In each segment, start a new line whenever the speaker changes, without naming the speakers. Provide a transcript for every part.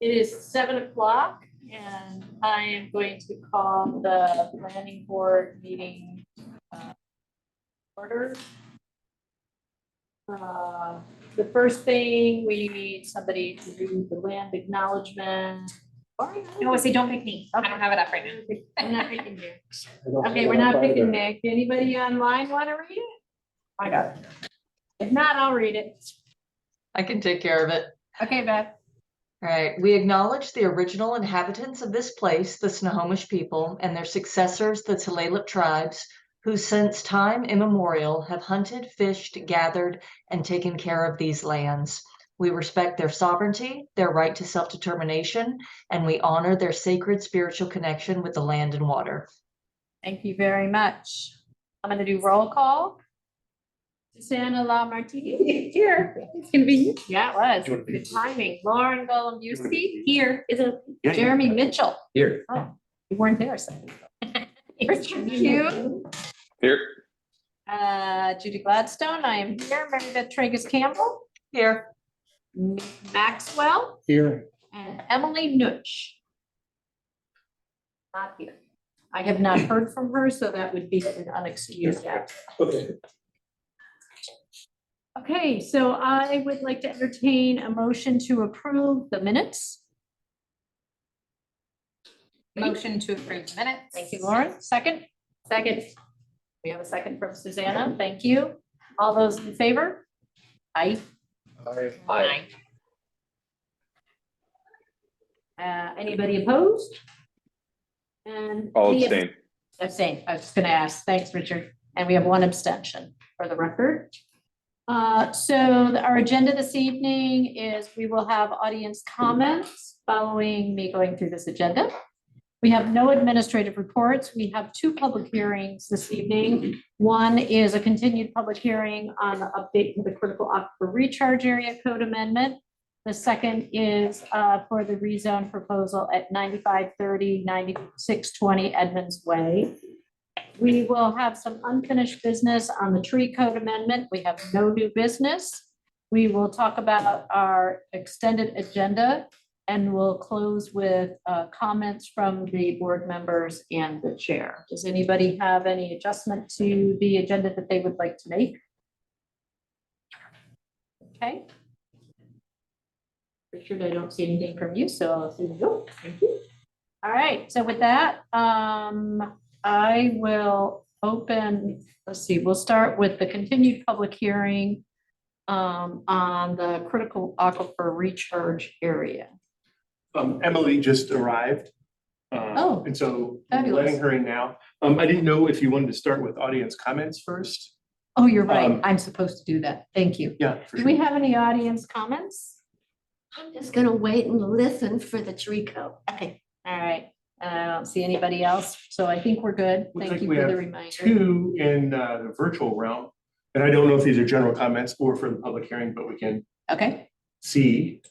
It is 7 o'clock and I am going to call the planning board meeting order. The first thing, we need somebody to do the land acknowledgement.
No, say don't pick me. Okay. I don't have it up right now.
I'm not picking you. Okay, we're not picking Nick. Anybody online want to read it? I got it. If not, I'll read it.
I can take care of it.
Okay, Beth.
All right. We acknowledge the original inhabitants of this place, the Snohomish people, and their successors, the Tulalip tribes, who since time immemorial have hunted, fished, gathered, and taken care of these lands. We respect their sovereignty, their right to self-determination, and we honor their sacred spiritual connection with the land and water.
Thank you very much. I'm going to do roll call. Susanna LaMartine. Here. It's convenient. Yeah, it was. Good timing. Lauren Golombusky. Here. Is it Jeremy Mitchell?
Here.
Oh, you weren't there, so. Richard Hugh.
Here.
Judy Gladstone. I am here. Mary Beth Tragus Campbell.
Here.
Maxwell.
Here.
And Emily Nutsch. Not here. I have not heard from her, so that would be an unexcused absence.
Okay.
Okay, so I would like to entertain a motion to approve the minutes.
Motion to approve the minutes.
Thank you, Lauren. Second? Second. We have a second from Susanna. Thank you. All those in favor? Aye.
Aye.
Anybody opposed? And
All abstain.
Abstain. I was just gonna ask. Thanks, Richard. And we have one abstention for the record. So our agenda this evening is we will have audience comments following me going through this agenda. We have no administrative reports. We have two public hearings this evening. One is a continued public hearing on the update to the critical aquifer recharge area code amendment. The second is for the rezone proposal at 9530, 9620 Edmonds Way. We will have some unfinished business on the tree code amendment. We have no new business. We will talk about our extended agenda and we'll close with comments from the board members and the chair. Does anybody have any adjustment to the agenda that they would like to make? Okay. Richard, I don't see anything from you, so I'll say no. Thank you. All right, so with that, I will open, let's see, we'll start with the continued public hearing on the critical aquifer recharge area.
Emily just arrived. And so I'm letting her in now. I didn't know if you wanted to start with audience comments first.
Oh, you're right. I'm supposed to do that. Thank you.
Yeah.
Do we have any audience comments?
I'm just gonna wait and listen for the tree code.
Okay, all right. I don't see anybody else, so I think we're good.
Looks
Thank
like
you
we
for the
have
reminder.
Two in the virtual realm. And I don't know if these are general comments or for the public hearing, but we can
Okay,
see.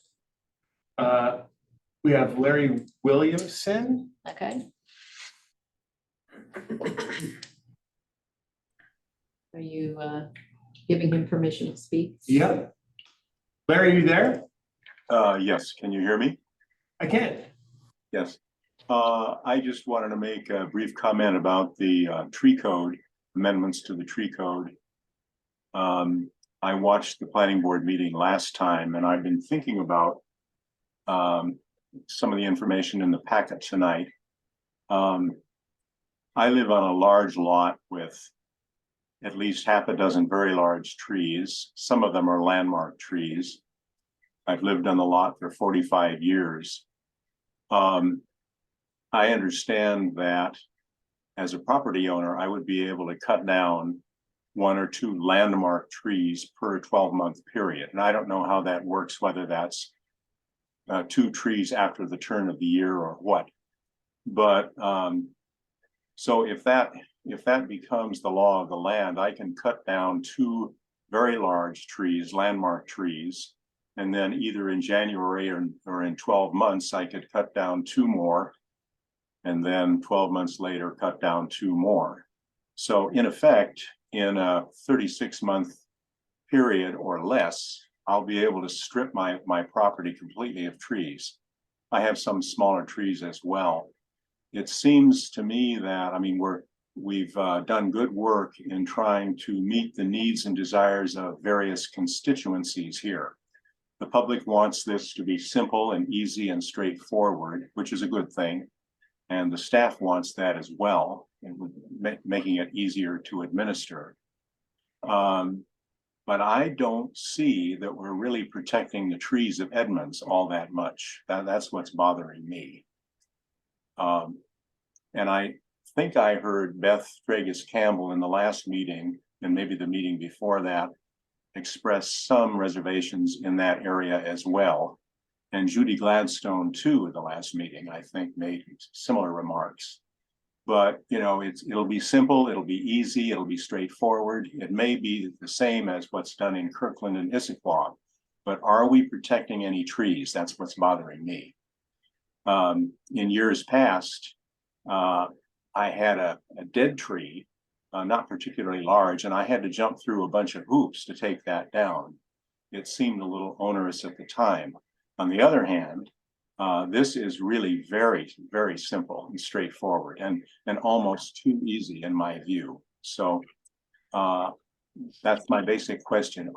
We have Larry Williamson.
okay. Are you giving him permission to speak?
Yep. Larry, are you there?
Yes, can you hear me?
I can.
Yes. I just wanted to make a brief comment about the tree code, amendments to the tree code. I watched the planning board meeting last time and I've been thinking about some of the information in the packet tonight. I live on a large lot with at least half a dozen very large trees. Some of them are landmark trees. I've lived on the lot for 45 years. I understand that as a property owner, I would be able to cut down 1 or 2 landmark trees per 12-month period. And I don't know how that works, whether that's 2 trees after the turn of the year or what. But so if that becomes the law of the land, I can cut down 2 very large trees, landmark trees, and then either in January or in 12 months, I could cut down 2 more, and then 12 months later, cut down 2 more. So in effect, in a 36-month period or less, I'll be able to strip my property completely of trees. I have some smaller trees as well. It seems to me that, I mean, we've done good work in trying to meet the needs and desires of various constituencies here. The public wants this to be simple and easy and straightforward, which is a good thing. And the staff wants that as well, and making it easier to administer. But I don't see that we're really protecting the trees of Edmonds all that much. That's what's bothering me. And I think I heard Beth Tragus Campbell in the last meeting, and maybe the meeting before that, express some reservations in that area as well. And Judy Gladstone too, at the last meeting, I think made similar remarks. But, you know, it'll be simple, it'll be easy, it'll be straightforward. It may be the same as what's done in Kirkland and Issaquah, but are we protecting any trees? That's what's bothering me. In years past, I had a dead tree, not particularly large, and I had to jump through a bunch of hoops to take that down. It seemed a little onerous at the time. On the other hand, this is really very, very simple and straightforward and almost too easy in my view. So that's my basic question.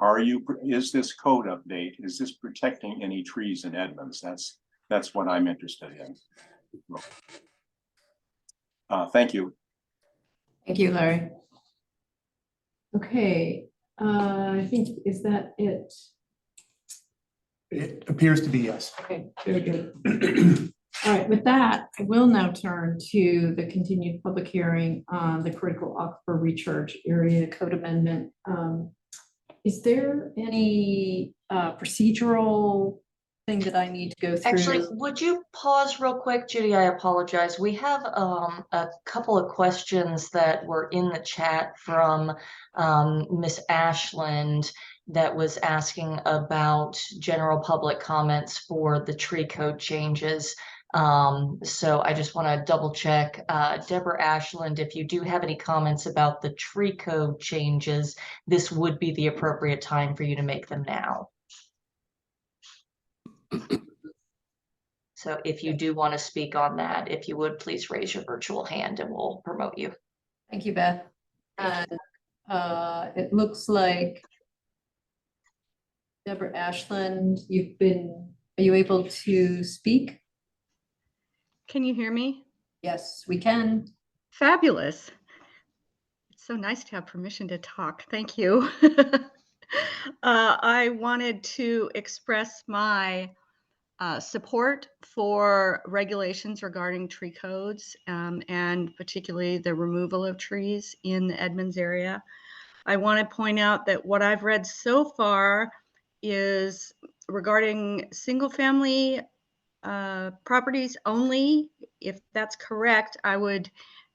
Is this code update, is this protecting any trees in Edmonds? That's what I'm interested in. Thank you.
Thank you, Larry. Okay, I think, is that it?
It appears to be yes.
Okay, very good. All right, with that, I will now turn to the continued public hearing on the critical aquifer recharge area code amendment. Is there any procedural thing that I need to go through?
Actually, would you pause real quick, Judy? I apologize. We have a couple of questions that were in the chat from Miss Ashland that was asking about general public comments for the tree code changes. So I just want to double check. Deborah Ashland, if you do have any comments about the tree code changes, this would be the appropriate time for you to make them now. So if you do want to speak on that, if you would, please raise your virtual hand and we'll promote you.
Thank you, Beth. And it looks like Deborah Ashland, are you able to speak?
Can you hear me?
Yes, we can.
Fabulous. It's so nice to have permission to talk. Thank you. I wanted to express my support for regulations regarding tree codes and particularly the removal of trees in the Edmonds area. I want to point out that what I've read so far is regarding single family properties only. If that's correct, I would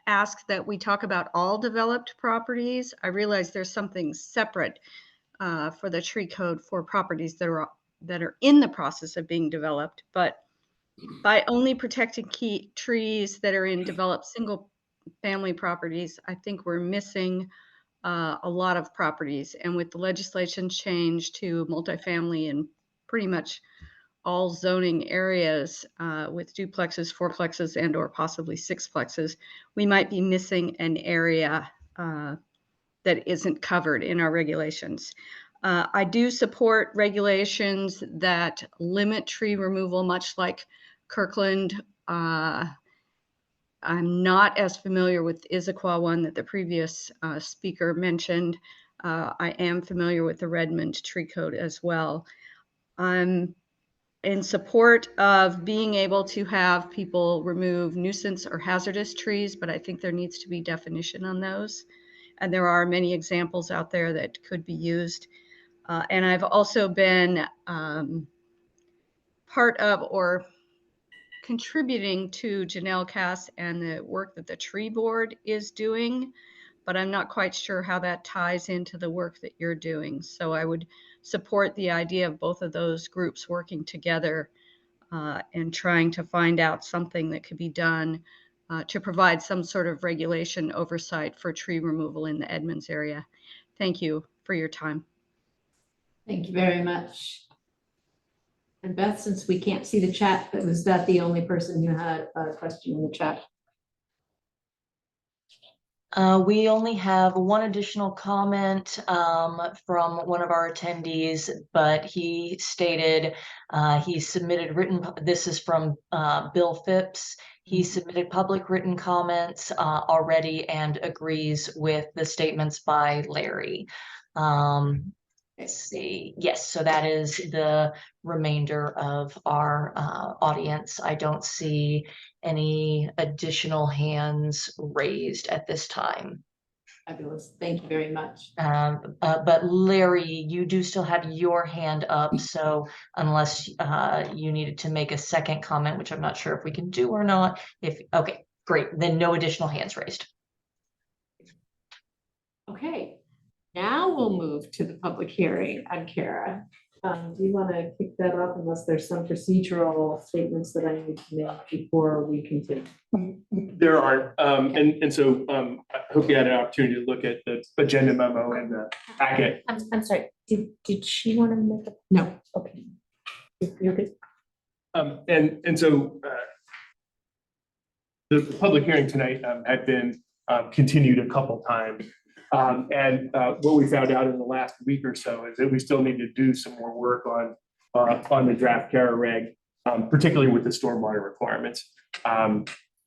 ask that we talk about all developed properties. I realize there's something separate for the tree code for properties that are in the process of being developed, but by only protecting key trees that are in developed single family properties, I think we're missing a lot of properties. And with the legislation change to multifamily in pretty much all zoning areas with duplexes, fourplexes, and or possibly sixplexes, we might be missing an area that isn't covered in our regulations. I do support regulations that limit tree removal, much like Kirkland. I'm not as familiar with the Issaquah one that the previous speaker mentioned. I am familiar with the Redmond tree code as well. I'm in support of being able to have people remove nuisance or hazardous trees, but I think there needs to be definition on those. And there are many examples out there that could be used. And I've also been part of or contributing to Janelle Cass and the work that the tree board is doing, but I'm not quite sure how that ties into the work that you're doing. So I would support the idea of both of those groups working together and trying to find out something that could be done to provide some sort of regulation oversight for tree removal in the Edmonds area. Thank you for your time.
Thank you very much. And Beth, since we can't see the chat, was that the only person who had a question in the chat?
We only have one additional comment from one of our attendees, but he stated he submitted written, this is from Bill Phipps. He submitted public written comments already and agrees with the statements by Larry. Let's see. Yes, so that is the remainder of our audience. I don't see any additional hands raised at this time.
Fabulous. Thank you very much.
But Larry, you do still have your hand up. So unless you needed to make a second comment, which I'm not sure if we can do or not, okay, great. Then no additional hands raised.
Okay, now we'll move to the public hearing. I'm Kara. Do you want to kick that off unless there's some procedural statements that I need to make before we continue?
There aren't, and so I hope you had an opportunity to look at the agenda memo and the packet.
I'm sorry, did she want to make a? No, okay. You're good.
And so the public hearing tonight had been continued a couple times. And what we found out in the last week or so is that we still need to do some more work on the draft CARA reg, particularly with the stormwater requirements.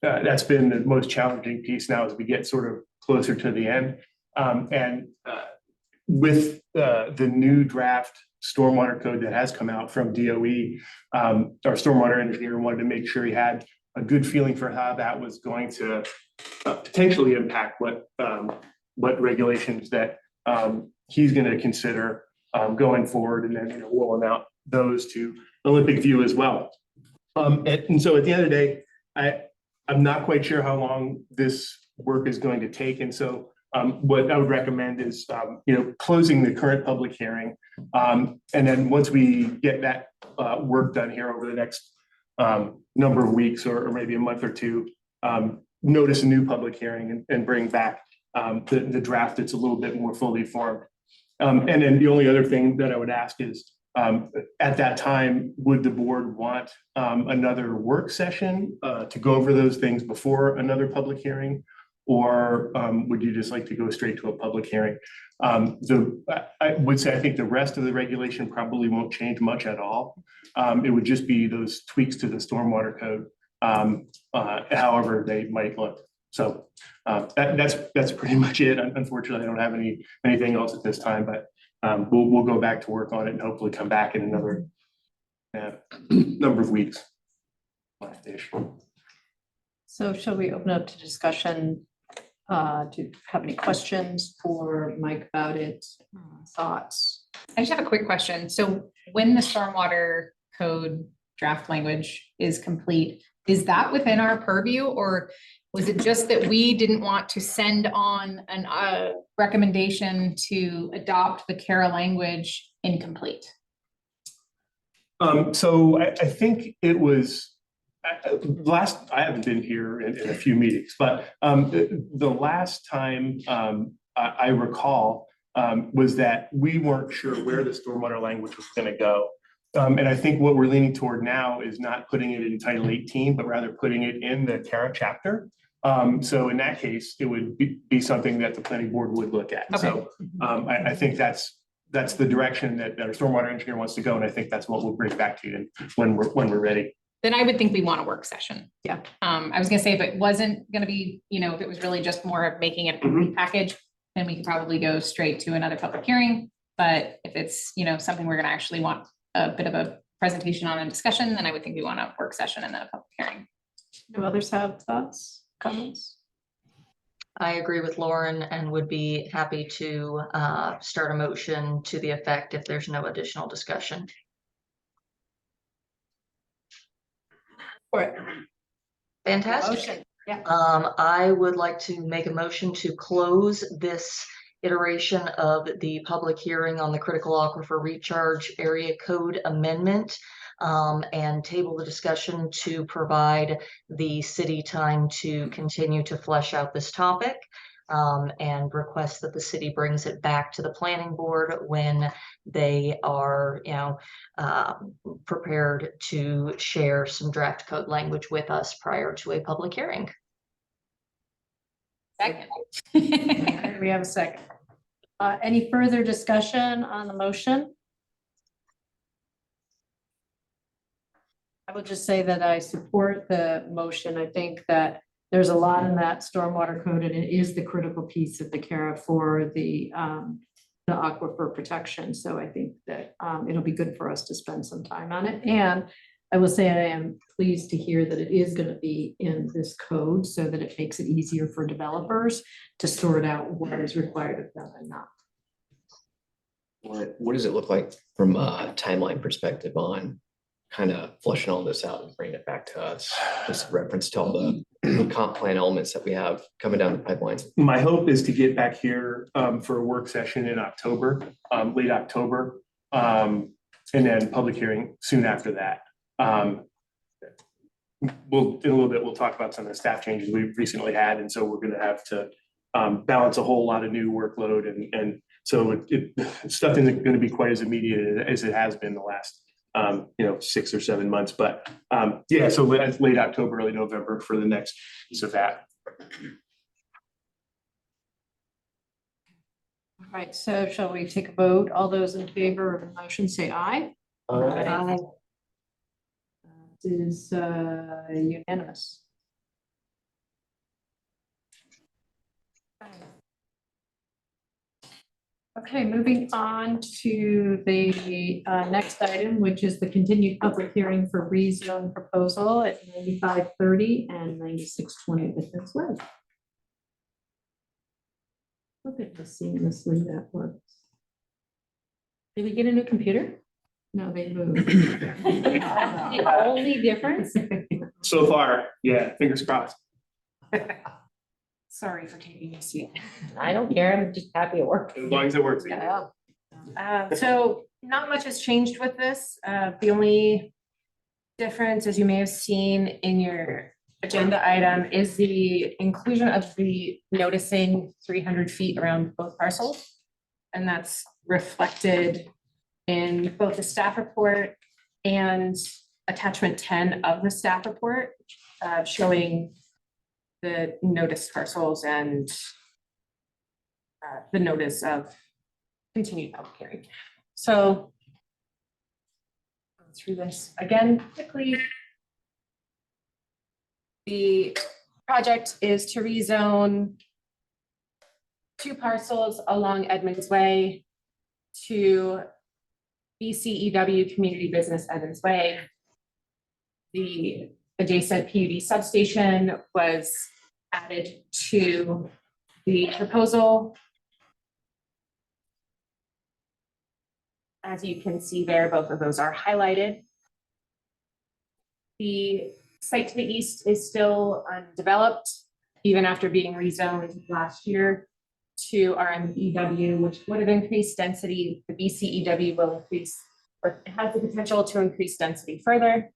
That's been the most challenging piece now as we get sort of closer to the end. And with the new draft stormwater code that has come out from DOE, our stormwater engineer wanted to make sure he had a good feeling for how that was going to potentially impact what regulations that he's going to consider going forward, and then rolling out those to Olympic View as well. And so at the end of the day, I'm not quite sure how long this work is going to take, and so what I would recommend is closing the current public hearing, and then once we get that work done here over the next number of weeks or maybe a month or two, notice a new public hearing and bring back the draft that's a little bit more fully formed. And then the only other thing that I would ask is, at that time, would the board want another work session to go over those things before another public hearing? Or would you just like to go straight to a public hearing? I would say I think the rest of the regulation probably won't change much at all. It would just be those tweaks to the stormwater code, however they might look. So that's pretty much it. Unfortunately, I don't have anything else at this time, but we'll go back to work on it and hopefully come back in another number of weeks.
So shall we open up to discussion? Do you have any questions for Mike about it? Thoughts?
I just have a quick question. So when the stormwater code draft language is complete, is that within our purview, or was it just that we didn't want to send on a recommendation to adopt the CARA language incomplete?
So I think it was I haven't been here in a few meetings, but the last time I recall was that we weren't sure where the stormwater language was going to go. And I think what we're leaning toward now is not putting it in Title 18, but rather putting it in the CARA chapter. So in that case, it would be something that the planning board would look at. Okay. So I think that's the direction that our stormwater engineer wants to go, and I think that's what we'll bring back to you when we're ready.
Then I would think we want a work session.
Yeah.
I was gonna say, if it wasn't gonna be, if it was really just more of making it a complete package, then we could probably go straight to another public hearing. But if it's, something we're gonna actually want a bit of a presentation on and discussion, then I would think we want a work session and then a public hearing.
Do others have thoughts, comments?
I agree with Lauren and would be happy to start a motion to the effect if there's no additional discussion.
For it.
Fantastic.
Motion. Yeah.
I would like to make a motion to close this iteration of the public hearing on the critical aquifer recharge area code amendment, and table the discussion to provide the city time to continue to flesh out this topic. and request that the city brings it back to the planning board when they are, prepared to share some draft code language with us prior to a public hearing.
Second.
We have a second. Any further discussion on the motion? I would just say that I support the motion. I think that there's a lot in that stormwater code, and it is the critical piece of the CARA for the aquifer protection. So I think that it'll be good for us to spend some time on it. And I will say I am pleased to hear that it is going to be in this code so that it makes it easier for developers to sort out what is required of them and not.
What does it look like from a timeline perspective on kind of fleshing all this out and bringing it back to us? Just reference to all the comp plan elements that we have coming down the pipelines.
My hope is to get back here for a work session in October, late October, and then public hearing soon after that. In a little bit, we'll talk about some of the staff changes we've recently had, and so we're going to have to balance a whole lot of new workload, and so stuff isn't going to be quite as immediate as it has been the last 6 or 7 months, but yeah, so late October, early November for the next piece of that.
All right, so shall we take a vote? All those in favor of the motion say aye. Aye. It is unanimous. Okay, moving on to the next item, which is the continued public hearing for rezone proposal at 9530 and 9620 Business Way. Look at how seamlessly that works. Did we get a new computer? No, they moved. The only difference?
So far, yeah, fingers crossed.
Sorry for taking your seat.
I don't care, I'm just happy it worked.
As long as it works.
Yeah.
So not much has changed with this. The only difference, as you may have seen in your agenda item, is the inclusion of the noticing 300 feet around both parcels. And that's reflected in both the staff report and attachment 10 of the staff report, showing the notice parcels and the notice of continued public hearing. So go through this again quickly. The project is to rezone 2 parcels along Edmonds Way to BCEW Community Business Edmonds Way. The adjacent PUD substation was added to the proposal. As you can see there, both of those are highlighted. The site to the east is still undeveloped, even after being rezoned last year to RMEW, which would have increased density. The BCEW will increase, or has the potential to increase density further.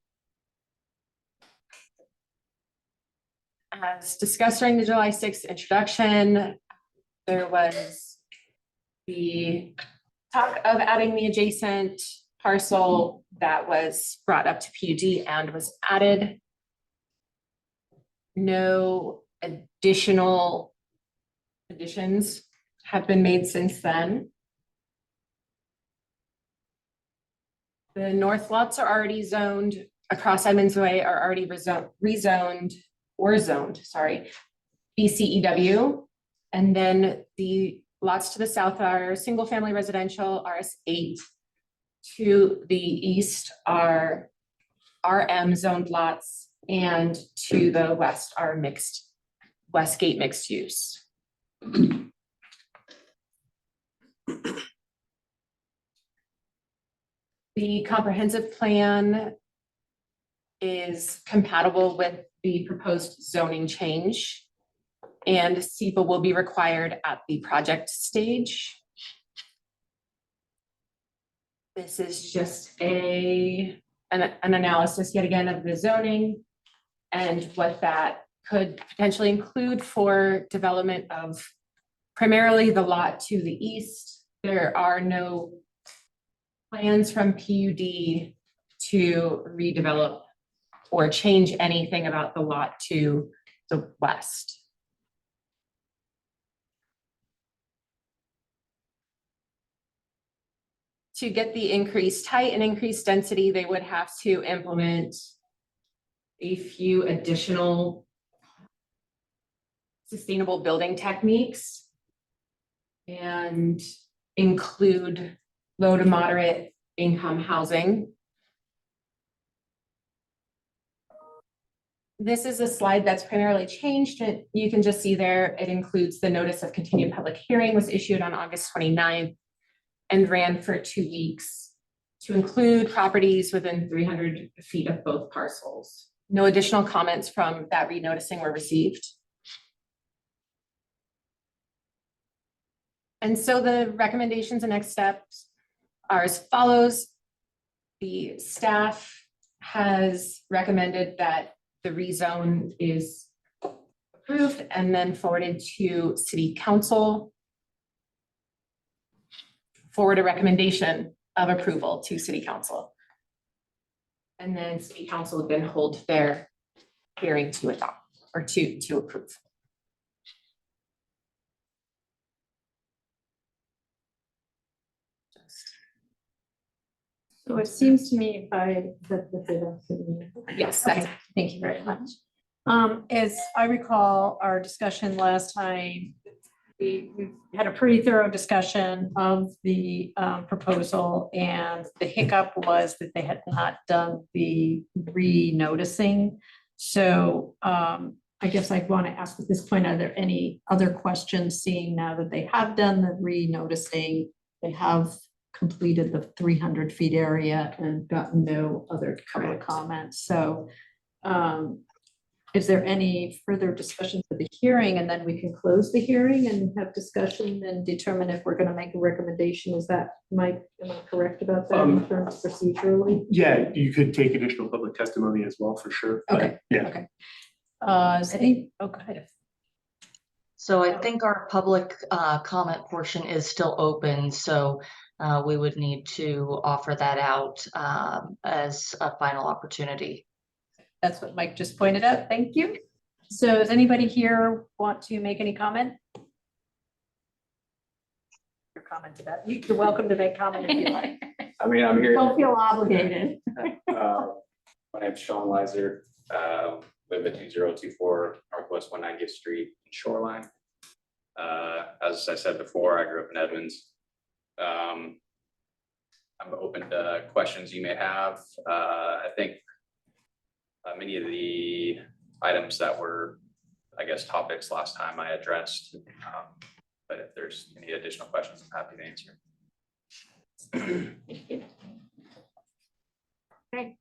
As discussed during the July 6th introduction, there was the talk of adding the adjacent parcel that was brought up to PUD and was added. No additional additions have been made since then. The north lots are already zoned across Edmonds Way, are already rezoned or zoned, sorry, BCEW. And then the lots to the south are single family residential, RS8. To the east are RM zoned lots, and to the west are mixed, Westgate mixed use. The comprehensive plan is compatible with the proposed zoning change, and SEPA will be required at the project stage. This is just an analysis yet again of the zoning and what that could potentially include for development of primarily the lot to the east. There are no plans from PUD to redevelop or change anything about the lot to the west. To get the increased height and increased density, they would have to implement a few additional sustainable building techniques and include low to moderate income housing. This is a slide that's primarily changed. You can just see there, it includes the notice of continued public hearing was issued on August 29th and ran for 2 weeks to include properties within 300 feet of both parcels. No additional comments from that renoticing were received. And so the recommendations and next steps are as follows. The staff has recommended that the rezone is approved and then forwarded to City Council. Forward a recommendation of approval to City Council. And then City Council would then hold their hearing to adopt or to approve.
So it seems to me
Yes,
Okay,
that's
thank you very much. As I recall, our discussion last time, we had a pretty thorough discussion of the proposal, and the hiccup was that they had not done the re-noticing. So I guess I want to ask at this point, are there any other questions, seeing now that they have done the re-noticing, they have completed the 300 feet area and gotten no other public comments. So is there any further discussion for the hearing, and then we can close the hearing and have discussion and determine if we're going to make a recommendation? Is that, am I correct about that in terms of procedurally?
Yeah, you could take additional public testimony as well, for sure. but
Okay,
Yeah.
okay. Is any, oh, go ahead.
So I think our public comment portion is still open, so we would need to offer that out as a final opportunity.
That's what Mike just pointed out. Thank you. So does anybody here want to make any comment? Your comment to that. You're welcome to make comment if you like.
I mean, I'm here.
Don't feel obligated.
My name's Sean Weiser, live at 2024 Northwest 190th Street in Shoreline. As I said before, I grew up in Edmonds. I'm open to questions you may have. I think many of the items that were, I guess, topics last time I addressed. But if there's any additional questions, I'm happy to answer.
Thank you. Okay.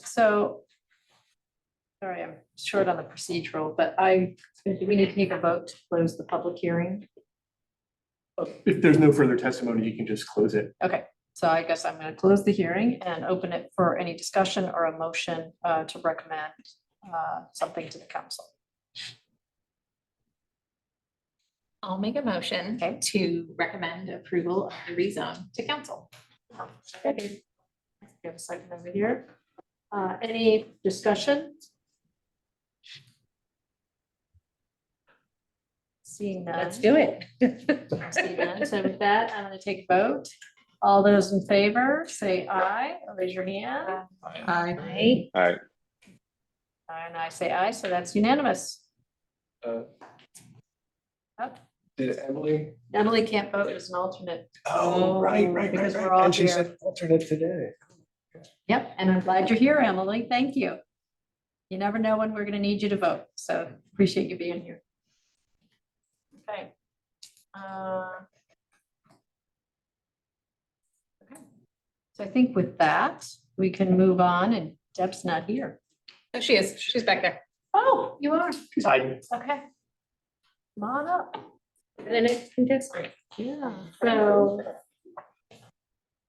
So, sorry, I'm short on the procedural, but do we need to take a vote to close the public hearing?
If there's no further testimony, you can just close it.
Okay, so I guess I'm going to close the hearing and open it for any discussion or a motion to recommend something to the council.
I'll make a motion
Okay.
to recommend approval of the rezone to council.
Okay. We have a second over here. Any discussion? Seeing none.
Let's do it.
Seeing none. So with that, I'm going to take a vote. All those in favor, say aye, or raise your hand.
Aye.
Aye.
And I say aye, so that's unanimous.
Did Emily?
Emily can't vote as an alternate.
Oh, right.
Because we're all
And she
here.
said alternate today.
Yep, and I'm glad you're here, Emily. Thank you. You never know when we're going to need you to vote, so appreciate you being here. Okay. Okay. So I think with that, we can move on, and Deb's not here.
Oh, she is. She's back there.
Oh, you are.
She's hiding.
Okay. Come on up. And then it's contested. Yeah, so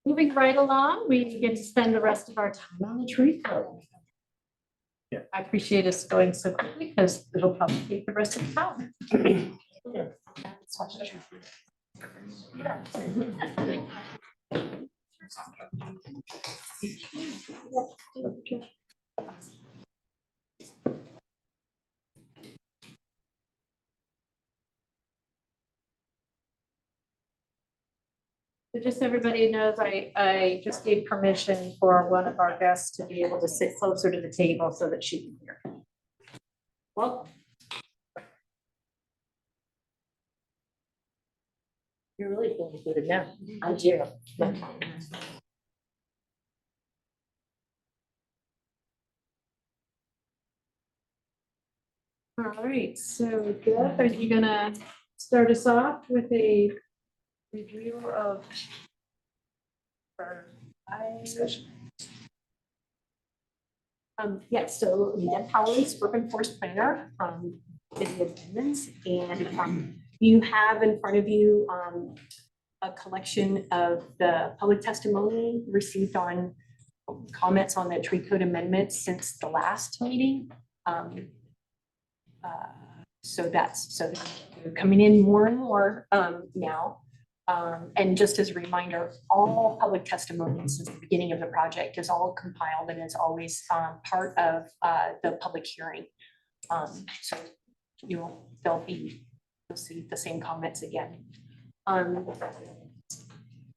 moving right along, we get to spend the rest of our time on the tree code.
Yeah.
I appreciate us going so quickly because it'll probably take the rest of the time. So just so everybody knows, I just gave permission for one of our guests to be able to sit closer to the table so that she can hear. Well. You're really feeling good now. I do. All right, so Jeff, are you gonna start us off with a review of our yes, so Deb Howard's urban forest planner from City of Edmonds, and you have in front of you a collection of the public testimony received on comments on the tree code amendments since the last meeting. So they're coming in more and more now. And just as a reminder, all public testimony since the beginning of the project is all compiled and is always part of the public hearing. So you'll see the same comments again.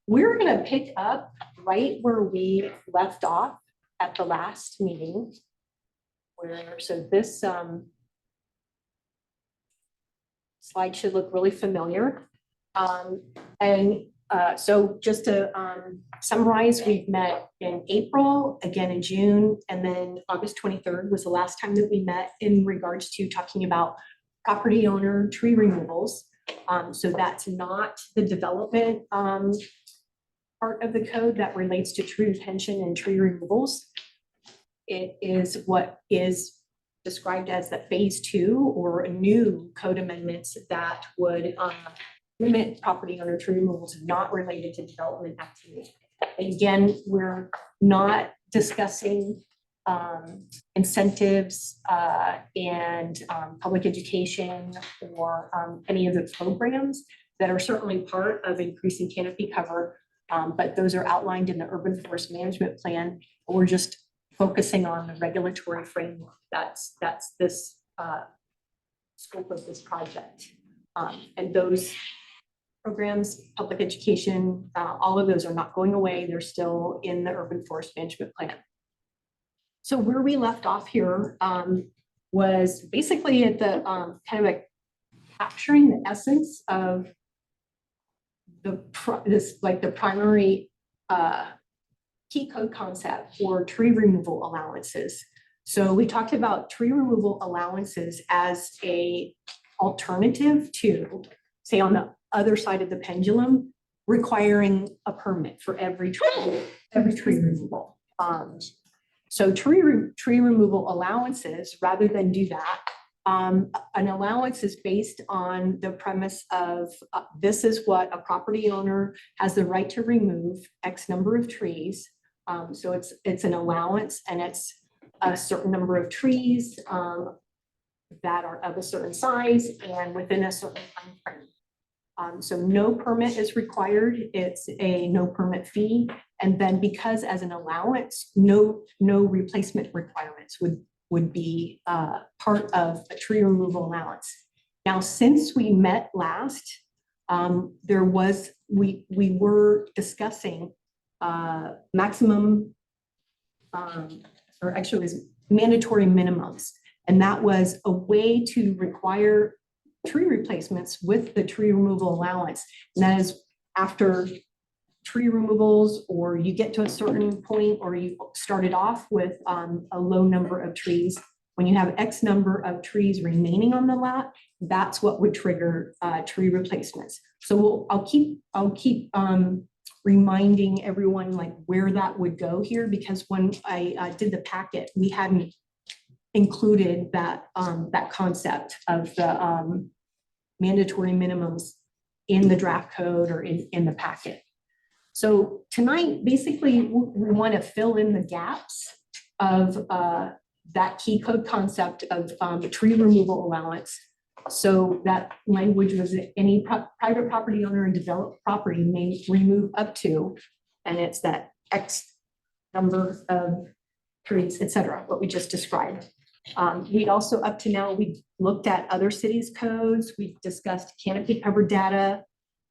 We're gonna pick up right where we left off at the last meeting. So this slide should look really familiar. So just to summarize, we've met in April, again in June, and then August 23rd was the last time that we met in regards to talking about property owner tree removals. So that's not the development part of the code that relates to tree retention and tree removals. It is what is described as the phase 2 or a new code amendments that would limit property owner tree removals not related to development activity. And again, we're not discussing incentives and public education or any of the programs that are certainly part of increasing canopy cover, but those are outlined in the urban forest management plan. We're just focusing on the regulatory framework. That's this scope of this project. And those programs, public education, all of those are not going away. They're still in the urban forest management plan. So where we left off here was basically at the kind of like capturing the essence of the primary key code concept for tree removal allowances. So we talked about tree removal allowances as a alternative to, say, on the other side of the pendulum, requiring a permit for every tree removal. So tree removal allowances, rather than do that, an allowance is based on the premise of this is what a property owner has the right to remove X number of trees. So it's an allowance, and it's a certain number of trees that are of a certain size and within a certain time frame. So no permit is required. It's a no permit fee. And then because as an allowance, no replacement requirements would be part of a tree removal allowance. Now, since we met last, we were discussing maximum, or actually it was mandatory minimums. And that was a way to require tree replacements with the tree removal allowance. And that is after tree removals, or you get to a certain point, or you started off with a low number of trees. When you have X number of trees remaining on the lot, that's what would trigger tree replacements. So I'll keep reminding everyone like where that would go here, because when I did the packet, we hadn't included that concept of the mandatory minimums in the draft code or in the packet. So tonight, basically, we want to fill in the gaps of that key code concept of tree removal allowance
So that language was that any private property owner and developed property may remove up to, and it's that X number of trees, et cetera, what we just described. We also, up to now, we looked at other cities' codes, we discussed canopy cover data.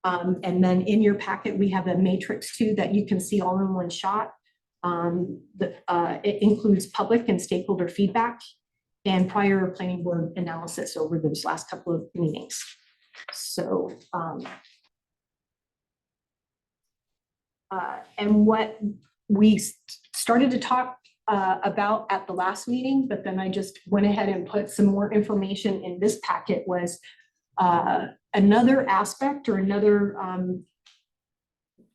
And then in your packet, we have a matrix too that you can see all in one shot. It includes public and stakeholder feedback and prior planning board analysis over those last couple of meetings. So, and what we started to talk about at the last meeting, but then I just went ahead and put some more information in this packet was another aspect or another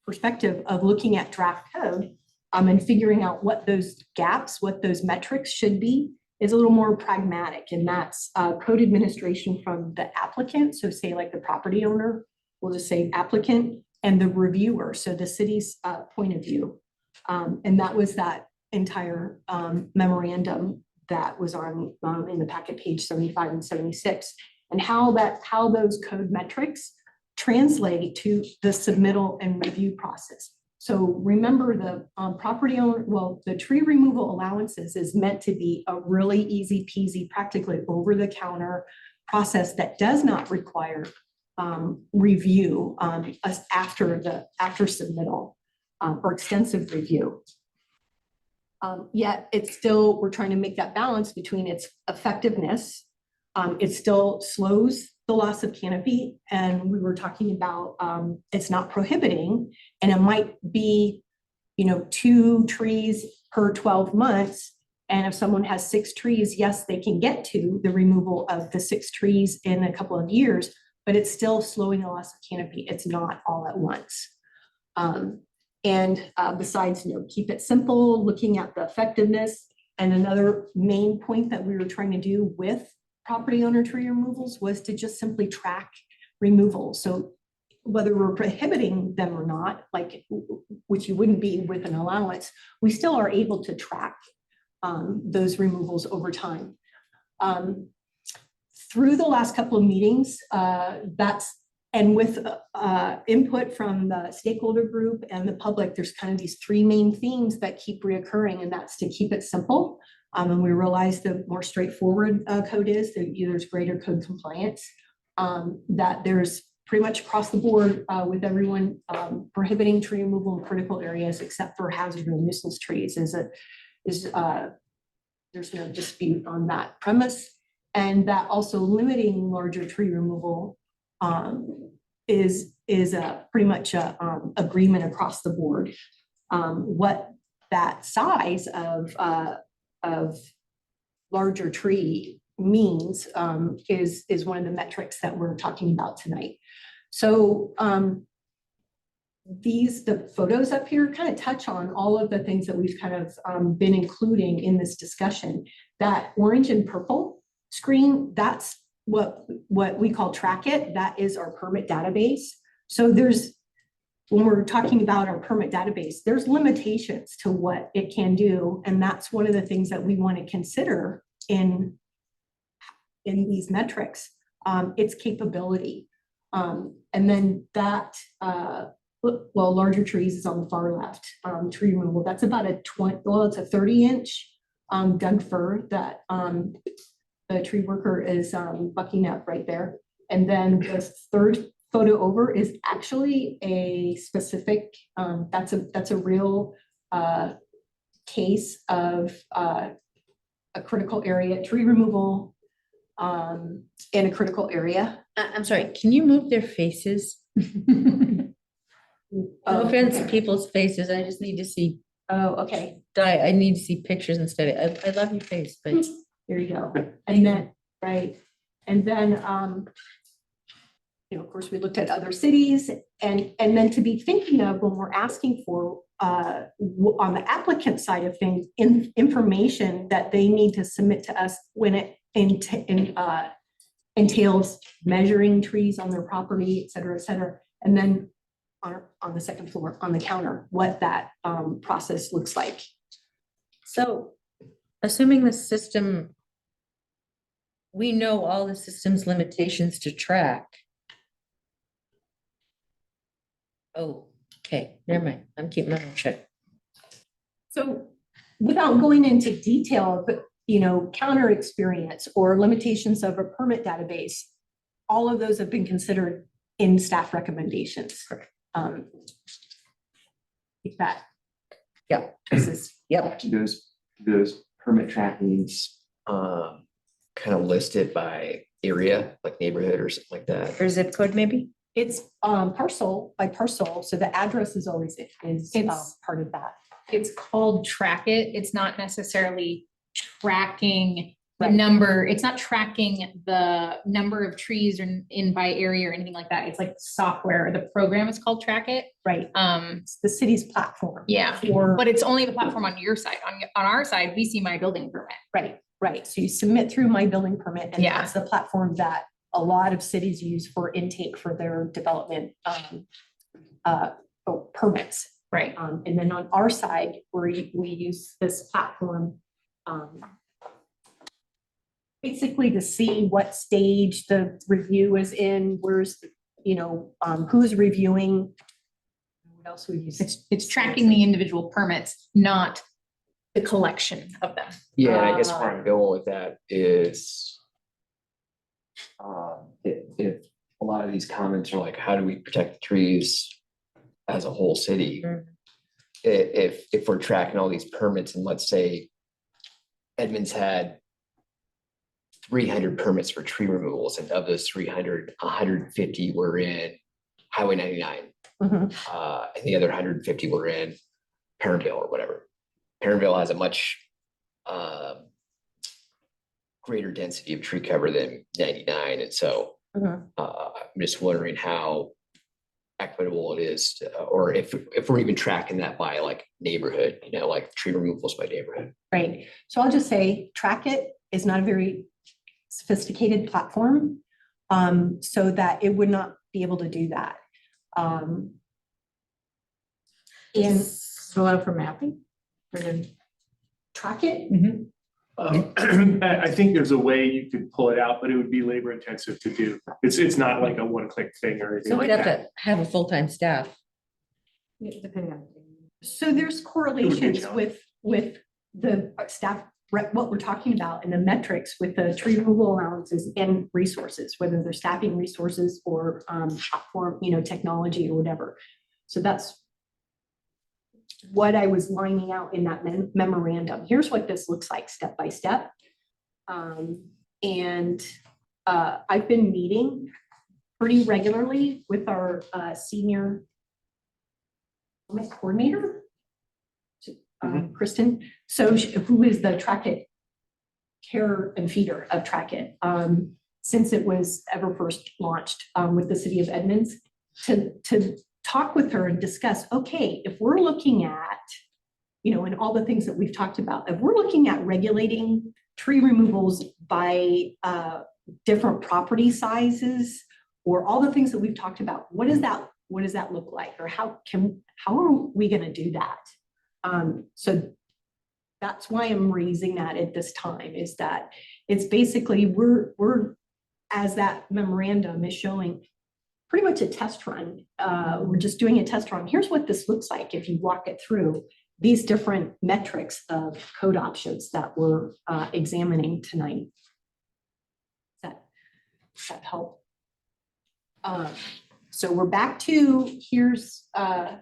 perspective of looking at draft code and figuring out what those gaps, what those metrics should be is a little more pragmatic, and that's code administration from the applicant. So say like the property owner, we'll just say applicant, and the reviewer, so the city's point of view. And that was that entire memorandum that was on in the packet page 75 and 76, and how those code metrics translate to the submittal and review process. So remember the property owner, well, the tree removal allowances is meant to be a really easy peasy, practically over the counter process that does not require review after submittal or extensive review. Yet it's still, we're trying to make that balance between its effectiveness. It still slows the loss of canopy, and we were talking about it's not prohibiting, and it might be 2 trees per 12 months, and if someone has 6 trees, yes, they can get to the removal of the 6 trees in a couple of years, but it's still slowing the loss of canopy. It's not all at once. And besides, keep it simple, looking at the effectiveness. And another main point that we were trying to do with property owner tree removals was to just simply track removal. So whether we're prohibiting them or not, like, which you wouldn't be with an allowance, we still are able to track those removals over time. Through the last couple of meetings, and with input from the stakeholder group and the public, there's kind of these 3 main themes that keep reoccurring, and that's to keep it simple. And we realize the more straightforward code is, there's greater code compliance, that there's pretty much across the board with everyone prohibiting tree removal in critical areas except for hazard and nuisance trees. There's no dispute on that premise. And that also limiting larger tree removal is pretty much a agreement across the board. What that size of larger tree means is one of the metrics that we're talking about tonight. So the photos up here kind of touch on all of the things that we've kind of been including in this discussion. That orange and purple screen, that's what we call track it. That is our permit database. So when we're talking about our permit database, there's limitations to what it can do. And that's one of the things that we want to consider in these metrics, its capability. And then that, larger trees is on the far left, tree removal. That's about it's a 30-inch Doug fir that the tree worker is bucking up right there. And then the third photo over is actually a specific, that's a real case of a critical area, tree removal in a critical area.
I'm sorry, can you move their faces? No offense to people's faces, I just need to see.
Oh, okay.
I need to see pictures instead. I love your face, but
There you go. And then, right. And then, of course, we looked at other cities and then to be thinking of when we're asking for on the applicant side of things, information that they need to submit to us when it entails measuring trees on their property, et cetera, and then on the second floor on the counter, what that process looks like.
so assuming the system we know all the system's limitations to track. Oh, okay, never mind. I'm keeping my mouth shut.
So without going into detail, but counter experience or limitations of a permit database, all of those have been considered in staff recommendations. That.
Yeah.
This is,
Yep.
Those permit trackings, kind of listed by area, like neighborhood or something like that.
Or zip code maybe?
it's parcel by parcel, so the address is always
It's-
part of that.
It's called track it. It's not necessarily tracking the
Right.
number. It's not tracking the number of trees or in by area or anything like that. It's like software. The program is called Track It.
Right, it's the city's platform.
Yeah,
For,
but it's only the platform on your side. On our side, we see my building permit.
right, so you submit through my building permit, and
Yeah.
that's the platform that a lot of cities use for intake for their development permits.
Right.
And then on our side, we use this platform basically to see what stage the review is in, where's, who's reviewing. What else we use?
It's tracking the individual permits, not the collection of them.
Yeah, and I guess where I'm going with that is if a lot of these comments are like, how do we protect the trees as a whole city? If we're tracking all these permits and let's say Edmonds had 300 permits for tree removals, and of those 300, 150 were in Highway 99.
Mhm.
And the other 150 were in Perrinville or whatever. Perrinville has a much greater density of tree cover than 99. And so
Mhm.
I'm just wondering how equitable it is, or if we're even tracking that by like neighborhood, like tree removals by neighborhood.
Right, so I'll just say, Track It is not a very sophisticated platform, so that it would not be able to do that. And
Allow for mapping? Or then-
Track It,
I think there's a way you could pull it out, but it would be labor intensive to do. It's not like a one-click thing or anything
So
like
we'd have
that.
to have a full-time staff.
Depending on.
so there's correlations
challenge.
with the staff, what we're talking about, and the metrics with the tree removal allowances and resources, whether they're staffing resources or platform, technology or whatever. So that's what I was lining out in that memorandum. Here's what this looks like step by step. And I've been meeting pretty regularly with our senior coordinator, Kristen. So who is the Track It care and feeder of Track It, since it was ever first launched with the city of Edmonds, to talk with her and discuss, okay, if we're looking at, and all the things that we've talked about, if we're looking at regulating tree removals by different property sizes, or all the things that we've talked about, what does that look like? Or how are we gonna do that? So that's why I'm raising that at this time, is that it's basically, we're, as that memorandum is showing, pretty much a test run. We're just doing a test run. Here's what this looks like if you walk it through these different metrics of code options that we're examining tonight. Does that help? So we're back to, here's kind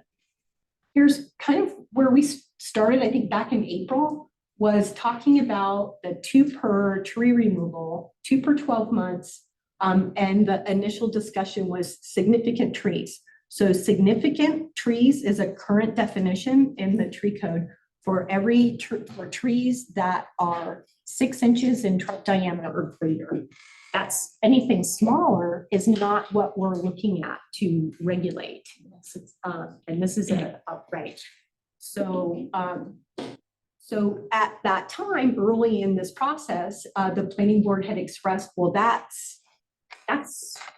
of where we started, I think back in April, was talking about the 2 per tree removal, 2 per 12 months. And the initial discussion was significant trees. So significant trees is a current definition in the tree code for for trees that are 6 inches in trunk diameter or greater. That's anything smaller is not what we're looking at to regulate. And this is right. So, so at that time, early in this process, the planning board had expressed, well, that's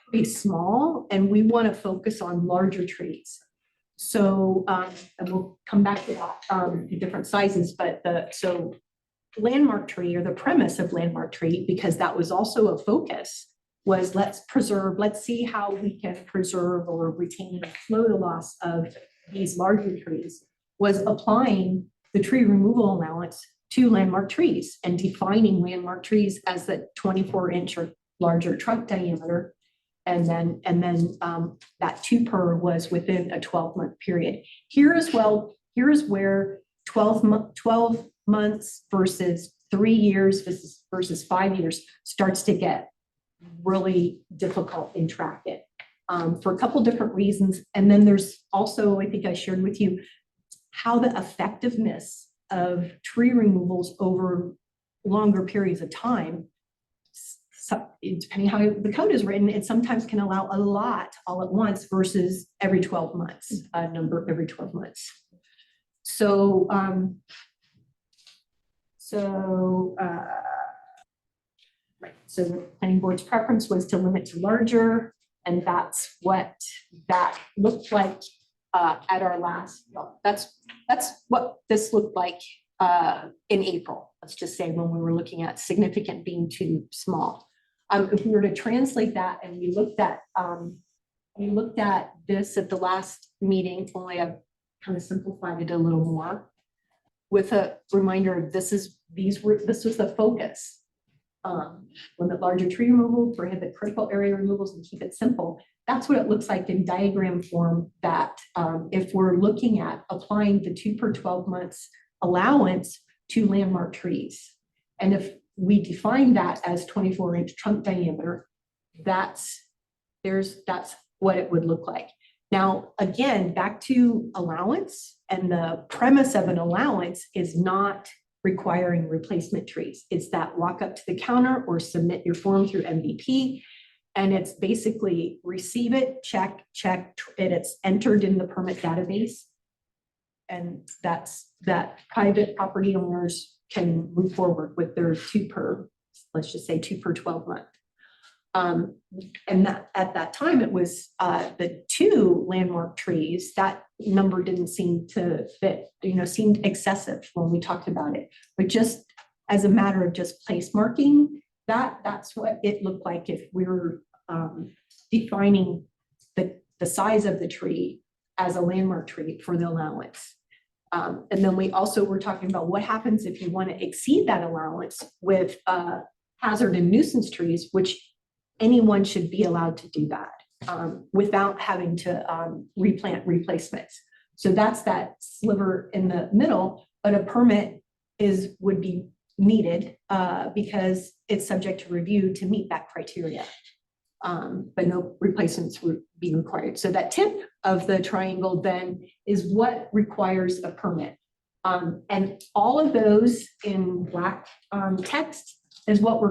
pretty small, and we want to focus on larger trees. So, and we'll come back to that, the different sizes, but so landmark tree, or the premise of landmark tree, because that was also a focus, was let's see how we can preserve or retain and slow the loss of these larger trees, was applying the tree removal allowance to landmark trees and defining landmark trees as the 24-inch or larger trunk diameter. And then that 2 per was within a 12-month period. Here as well, here is where 12 months versus 3 years versus 5 years starts to get really difficult in tracking for a couple different reasons. And then there's also, I think I shared with you, how the effectiveness of tree removals over longer periods of time, depending how the code is written, it sometimes can allow a lot all at once versus every 12 months, a number every 12 months. So, right, so the planning board's preference was to limit to larger, and that's what that looked like at our last, that's what this looked like in April, let's just say, when we were looking at significant being too small. If we were to translate that, and we looked at this at the last meeting, only I've kind of simplified it a little more with a reminder of this was the focus. Limit larger tree removal, prohibit critical area removals, and keep it simple. That's what it looks like in diagram form, that if we're looking at applying the 2 per 12 months allowance to landmark trees. And if we define that as 24-inch trunk diameter, that's what it would look like. Now, again, back to allowance, and the premise of an allowance is not requiring replacement trees. It's that walk up to the counter or submit your form through MVP. And it's basically receive it, check, it's entered in the permit database. And that's that private property owners can move forward with their 2 per, let's just say 2 per 12 month. And that at that time it was the 2 landmark trees. That number didn't seem to fit, seemed excessive when we talked about it. But just as a matter of just place marking, that's what it looked like if we were defining the size of the tree as a landmark tree for the allowance. And then we also were talking about what happens if you want to exceed that allowance with hazard and nuisance trees, which anyone should be allowed to do that without having to replant replacements. So that's that sliver in the middle, but a permit would be needed because it's subject to review to meet that criteria. But no replacements would be required. So that tip of the triangle then is what requires a permit. And all of those in black text is what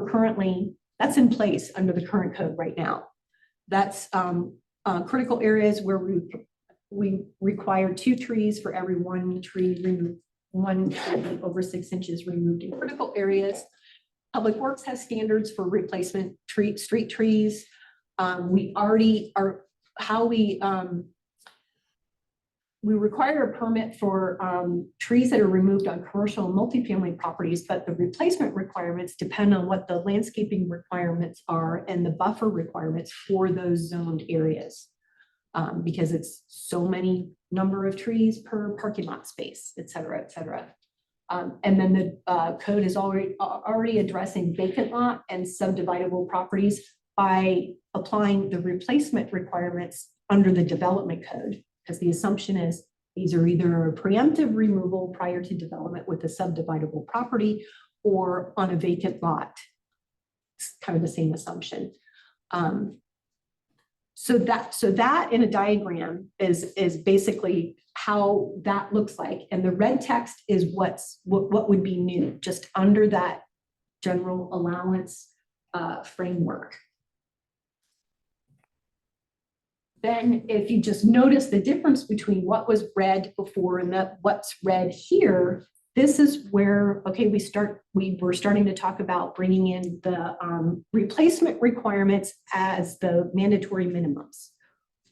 that's in place under the current code right now. That's critical areas where we require 2 trees for every 1 tree removed, 1 tree over 6 inches removed in critical areas. Public Works has standards for replacement street trees. We already are we require a permit for trees that are removed on commercial and multifamily properties, but the replacement requirements depend on what the landscaping requirements are and the buffer requirements for those zoned areas. Because it's so many number of trees per parking lot space, et cetera, et cetera. And then the code is already addressing vacant lot and subdividable properties by applying the replacement requirements under the development code, because the assumption is these are either a preemptive removal prior to development with a subdividable property or on a vacant lot. It's kind of the same assumption. So that in a diagram is basically how that looks like. And the red text is what would be new, just under that general allowance framework. Then if you just notice the difference between what was read before and what's read here, this is where, okay, we were starting to talk about bringing in the replacement requirements as the mandatory minimums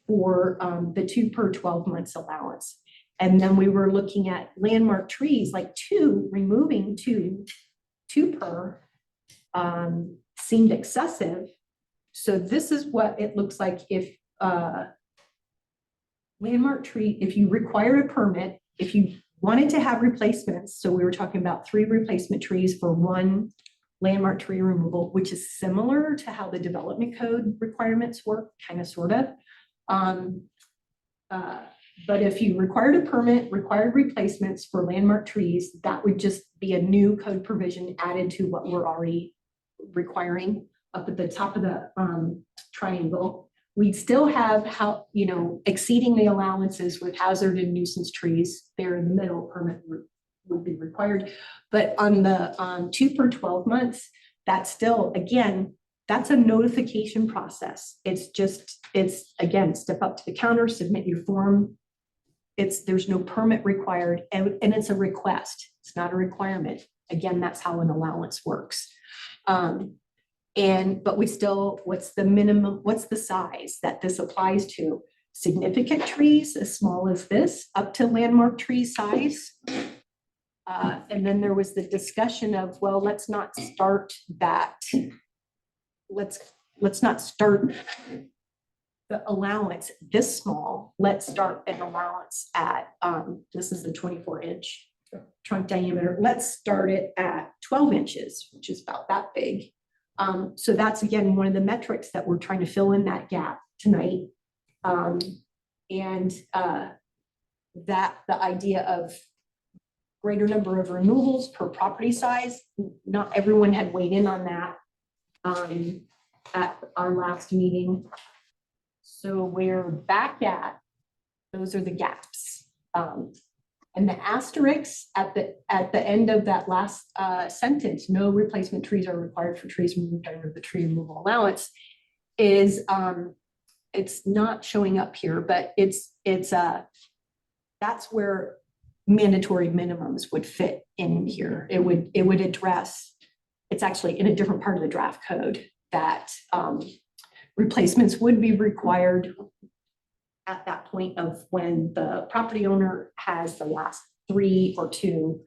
for the 2 per 12 months allowance. And then we were looking at landmark trees, like removing 2 2 per seemed excessive. So this is what it looks like if landmark tree, if you require a permit, if you wanted to have replacements, so we were talking about 3 replacement trees for 1 landmark tree removal, which is similar to how the development code requirements work, kind of, sort of. But if you required a permit, required replacements for landmark trees, that would just be a new code provision added to what we're already requiring up at the top of the triangle. We'd still have how, exceeding the allowances with hazard and nuisance trees there in the middle, permit would be required. But on the 2 per 12 months, that's still, again, that's a notification process. It's again, step up to the counter, submit your form. There's no permit required, and it's a request. It's not a requirement. Again, that's how an allowance works. But we still, what's the minimum, what's the size that this applies to? Significant trees as small as this, up to landmark tree size. And then there was the discussion of, well, let's not start that. Let's not start the allowance this small. Let's start an allowance at, this is the 24-inch trunk diameter. Let's start it at 12 inches, which is about that big. So that's, again, one of the metrics that we're trying to fill in that gap tonight. That the idea of greater number of removals per property size, not everyone had weighed in on that at our last meeting. So we're back at, those are the gaps. And the asterisks at the end of that last sentence, no replacement trees are required for trees removed under the tree removal allowance, is it's not showing up here, but that's where mandatory minimums would fit in here. It would address, it's actually in a different part of the draft code, that replacements would be required at that point of when the property owner has the last 3 or 2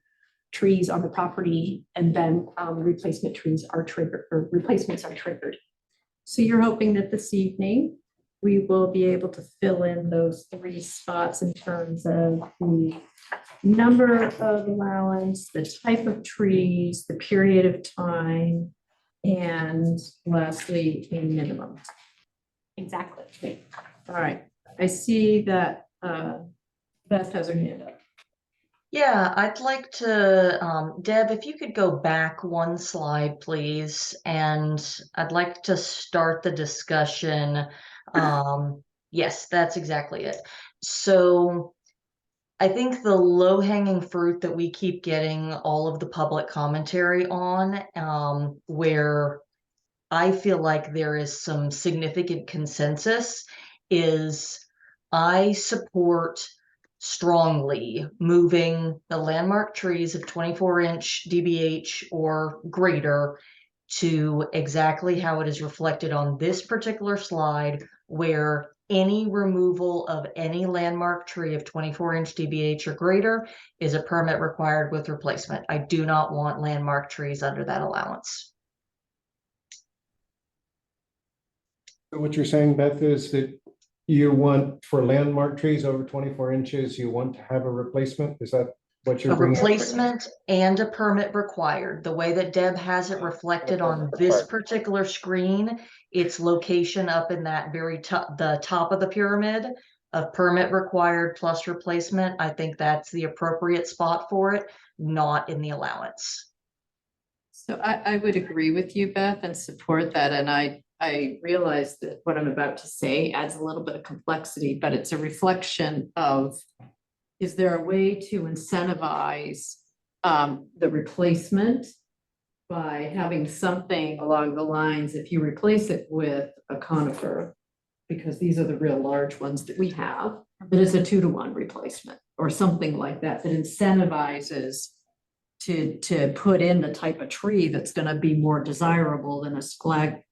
trees on the property, and then replacement trees are triggered, or replacements are triggered.
So you're hoping that this evening we will be able to fill in those 3 spots in terms of the number of allowance, the type of trees, the period of time, and lastly, a minimum.
Exactly.
All right. I see that Beth has her hand up.
Yeah, I'd like to, Deb, if you could go back 1 slide, please, and I'd like to start the discussion. Yes, that's exactly it. So I think the low-hanging fruit that we keep getting all of the public commentary on, where I feel like there is some significant consensus, is I support strongly moving the landmark trees of 24-inch DBH or greater to exactly how it is reflected on this particular slide, where any removal of any landmark tree of 24-inch DBH or greater is a permit required with replacement. I do not want landmark trees under that allowance.
So what you're saying, Beth, is that you want, for landmark trees over 24 inches, you want to have a replacement? Is that what you're
A
bringing up?
replacement and a permit required. The way that Deb has it reflected on this particular screen, its location up in that very top, the top of the pyramid of permit required plus replacement. I think that's the appropriate spot for it, not in the allowance.
So I would agree with you, Beth, and support that. And I realize that what I'm about to say adds a little bit of complexity, but it's a reflection of, is there a way to incentivize the replacement by having something along the lines, if you replace it with a conifer, because these are the real large ones that we have, that is a 2-to-1 replacement or something like that, that incentivizes to put in the type of tree that's going to be more desirable than a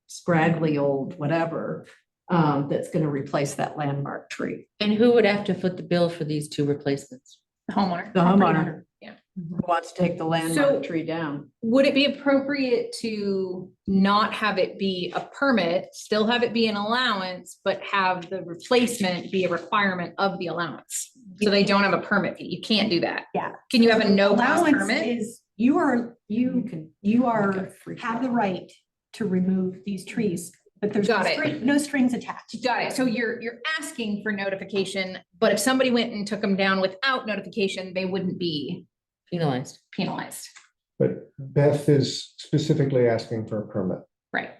scraggly old whatever that's going to replace that landmark tree.
And who would have to foot the bill for these 2 replacements?
The homeowner.
The homeowner.
Yeah.
Who wants to take the
So-
landmark tree down?
Would it be appropriate to not have it be a permit, still have it be an allowance, but have the replacement be a requirement of the allowance? So they don't have a permit fee. You can't do that.
Yeah.
Can you have a no cost
Allowance
permit?
is, you have the right to remove these trees, but there's
Got it.
no strings attached.
Got it. So you're asking for notification, but if somebody went and took them down without notification, they wouldn't be
Penalized.
penalized.
But Beth is specifically asking for a permit.
Right.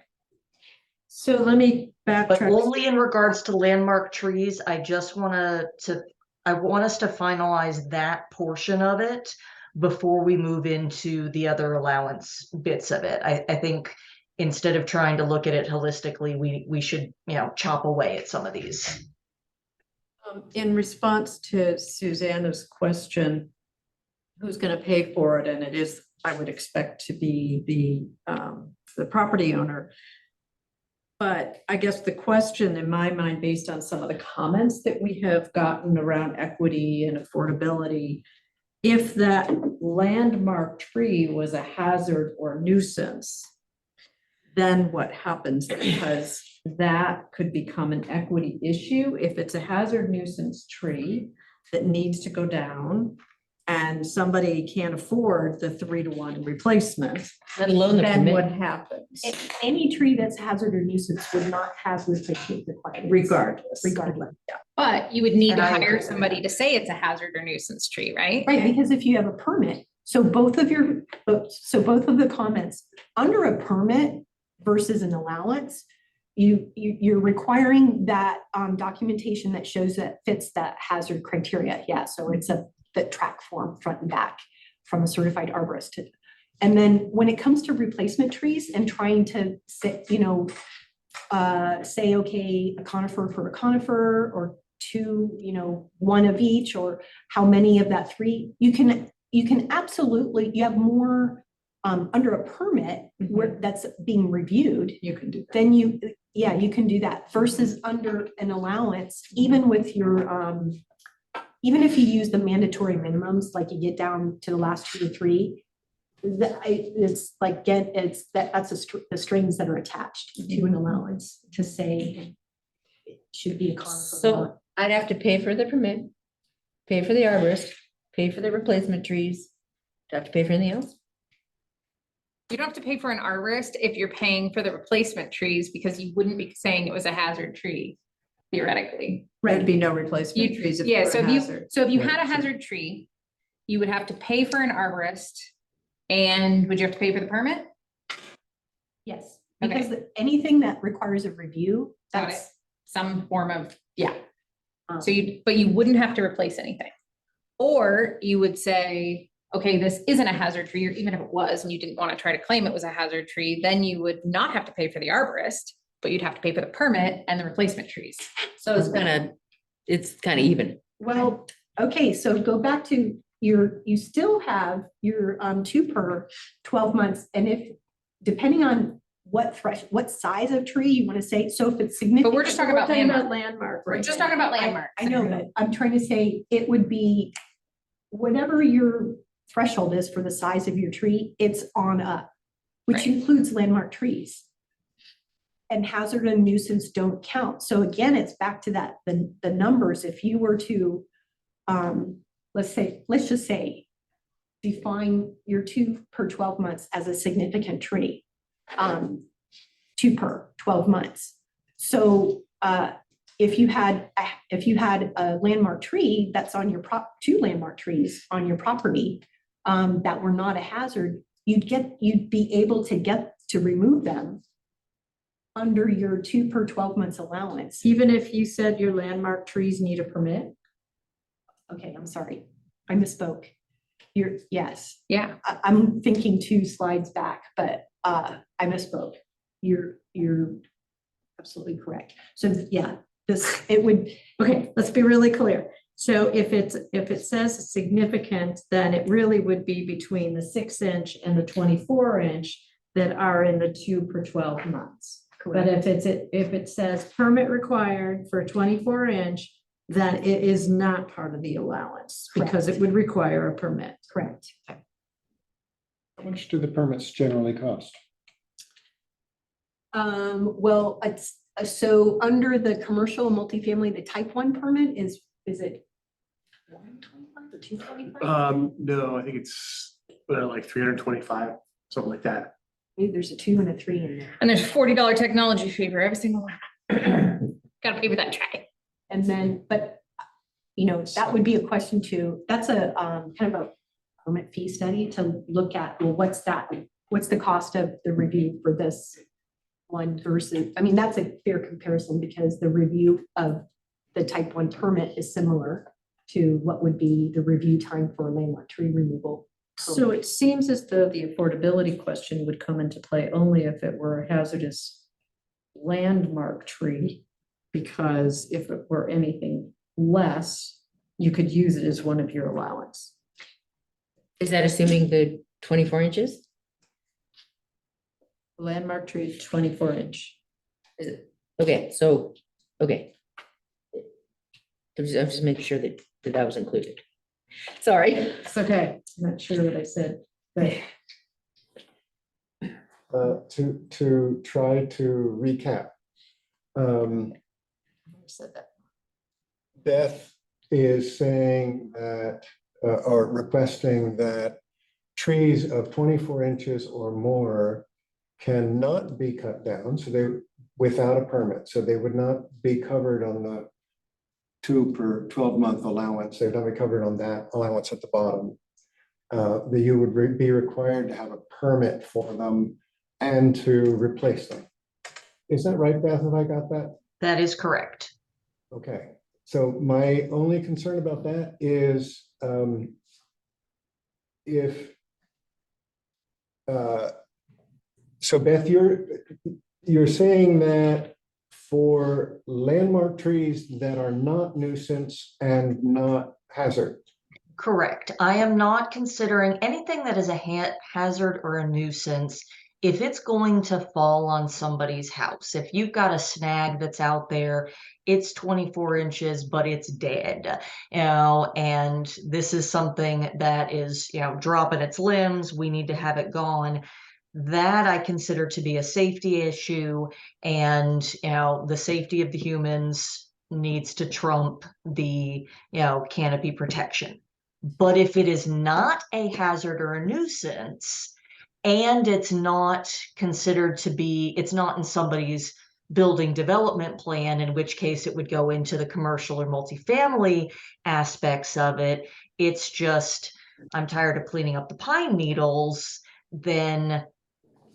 So let me
But
backtrack.
only in regards to landmark trees, I just I want us to finalize that portion of it before we move into the other allowance bits of it. I think instead of trying to look at it holistically, we should, chop away at some of these.
In response to Susanna's question, who's gonna pay for it? And it is, I would expect to be the property owner. But I guess the question in my mind, based on some of the comments that we have gotten around equity and affordability, if that landmark tree was a hazard or nuisance, then what happens? Because that could become an equity issue. If it's a hazard nuisance tree that needs to go down and somebody can't afford the 3-to-1 replacement,
Let alone the
then
permit.
what happens?
Any tree that's hazard or nuisance would not have replacement requirements.
Regardless.
Regardless.
But you would need
And
to
I agree
hire
with
somebody
that.
to say it's a hazard or nuisance tree, right?
Right, because if you have a permit, so both of the comments, under a permit versus an allowance, you're requiring that documentation that shows that fits that hazard criteria. Yeah, so it's the track form front and back from a certified arborist. And then when it comes to replacement trees and trying to say, okay, a conifer for a conifer or two, one of each, or how many of that three, you can absolutely, you have more under a permit where that's being reviewed,
You can do that.
then you can do that versus under an allowance, even with your, even if you use the mandatory minimums, like you get down to the last 2 or 3, it's like, that's the strings that are attached to an allowance to say it should be a conifer.
So I'd have to pay for the permit, pay for the arborist, pay for the replacement trees. Do I have to pay for anything else?
You don't have to pay for an arborist if you're paying for the replacement trees because you wouldn't be saying it was a hazard tree theoretically.
There'd be no replacement
You-
trees.
Yeah,
they
so
were
if you,
hazard.
so if you had a
Right, so-
hazard tree, you would have to pay for an arborist. And would you have to pay for the permit?
Yes,
Okay.
because anything that requires a review,
Got it.
that's.
Some form of, yeah.
um,
So but you wouldn't have to replace anything. Or you would say, okay, this isn't a hazard tree, or even if it was, and you didn't want to try to claim it was a hazard tree, then you would not have to pay for the arborist, but you'd have to pay for the permit and the replacement trees.
So it's kind of even.
Well, okay, so go back to you still have your 2 per 12 months, and if, depending on what size of tree you want to say, so if it's significant.
But we're just talking about
landmark.
We're just talking about landmark.
I know, but I'm trying to say it would be whatever your threshold is for the size of your tree, it's on up, which
Right.
includes landmark trees. And hazard and nuisance don't count. So again, it's back to that, the numbers. If you were to, let's just say, define your 2 per 12 months as a significant tree, 2 per 12 months. So if you had a landmark tree that's on your 2 landmark trees on your property that were not a hazard, you'd be able to get to remove them under your 2 per 12 months allowance.
Even if you said your landmark trees need a permit?
Okay, I'm sorry, I misspoke. Yes,
Yeah,
I'm thinking 2 slides back, but I misspoke. You're absolutely correct. So yeah,
Okay, let's be really clear. So if it says significant, then it really would be between the 6-inch and the 24-inch that are in the 2 per 12 months. But if it says permit required for a 24-inch then it is not part of the allowance because it would require a permit.
Correct.
How much do the permits generally cost?
Well, it's, so under the commercial multifamily, the type 1 permit is it 125 or 225?
No, I think it's like 325, something like that.
Maybe there's a 2 and a 3 in there.
And there's $40 technology fee for every single one. Gotta pay for that tray.
And then, but, you know, that would be a question too. That's a kind of a permit fee study to look at, well, what's the cost of the review for this one versus, I mean, that's a fair comparison because the review of the type 1 permit is similar to what would be the review time for a landmark tree removal.
So it seems as though the affordability question would come into play only if it were a hazardous landmark tree. Because if it were anything less, you could use it as one of your allowance.
Is that assuming the 24 inches?
Landmark tree, 24 inch.
Okay, so, okay. I'm just making sure that was included. Sorry.
It's okay. I'm not sure what I said, but
To try to recap.
said that.
Beth is saying that, or requesting that trees of 24 inches or more cannot be cut down, so they, without a permit, so they would not be covered on the 2 per 12-month allowance. They would not be covered on that allowance at the bottom. That you would be required to have a permit for them and to replace them. Is that right, Beth? Have I got that?
That is correct.
Okay, so my only concern about that is if so Beth, you're saying that for landmark trees that are not nuisance and not hazard.
Correct. I am not considering anything that is a hazard or a nuisance if it's going to fall on somebody's house. If you've got a snag that's out there, it's 24 inches, but it's dead, you know, and this is something that is, you know, dropping its limbs. We need to have it gone. That I consider to be a safety issue, and, you know, the safety of the humans needs to trump the, you know, canopy protection. But if it is not a hazard or a nuisance, and it's not considered to be, it's not in somebody's building development plan, in which case it would go into the commercial or multifamily aspects of it, it's just, I'm tired of cleaning up the pine needles, then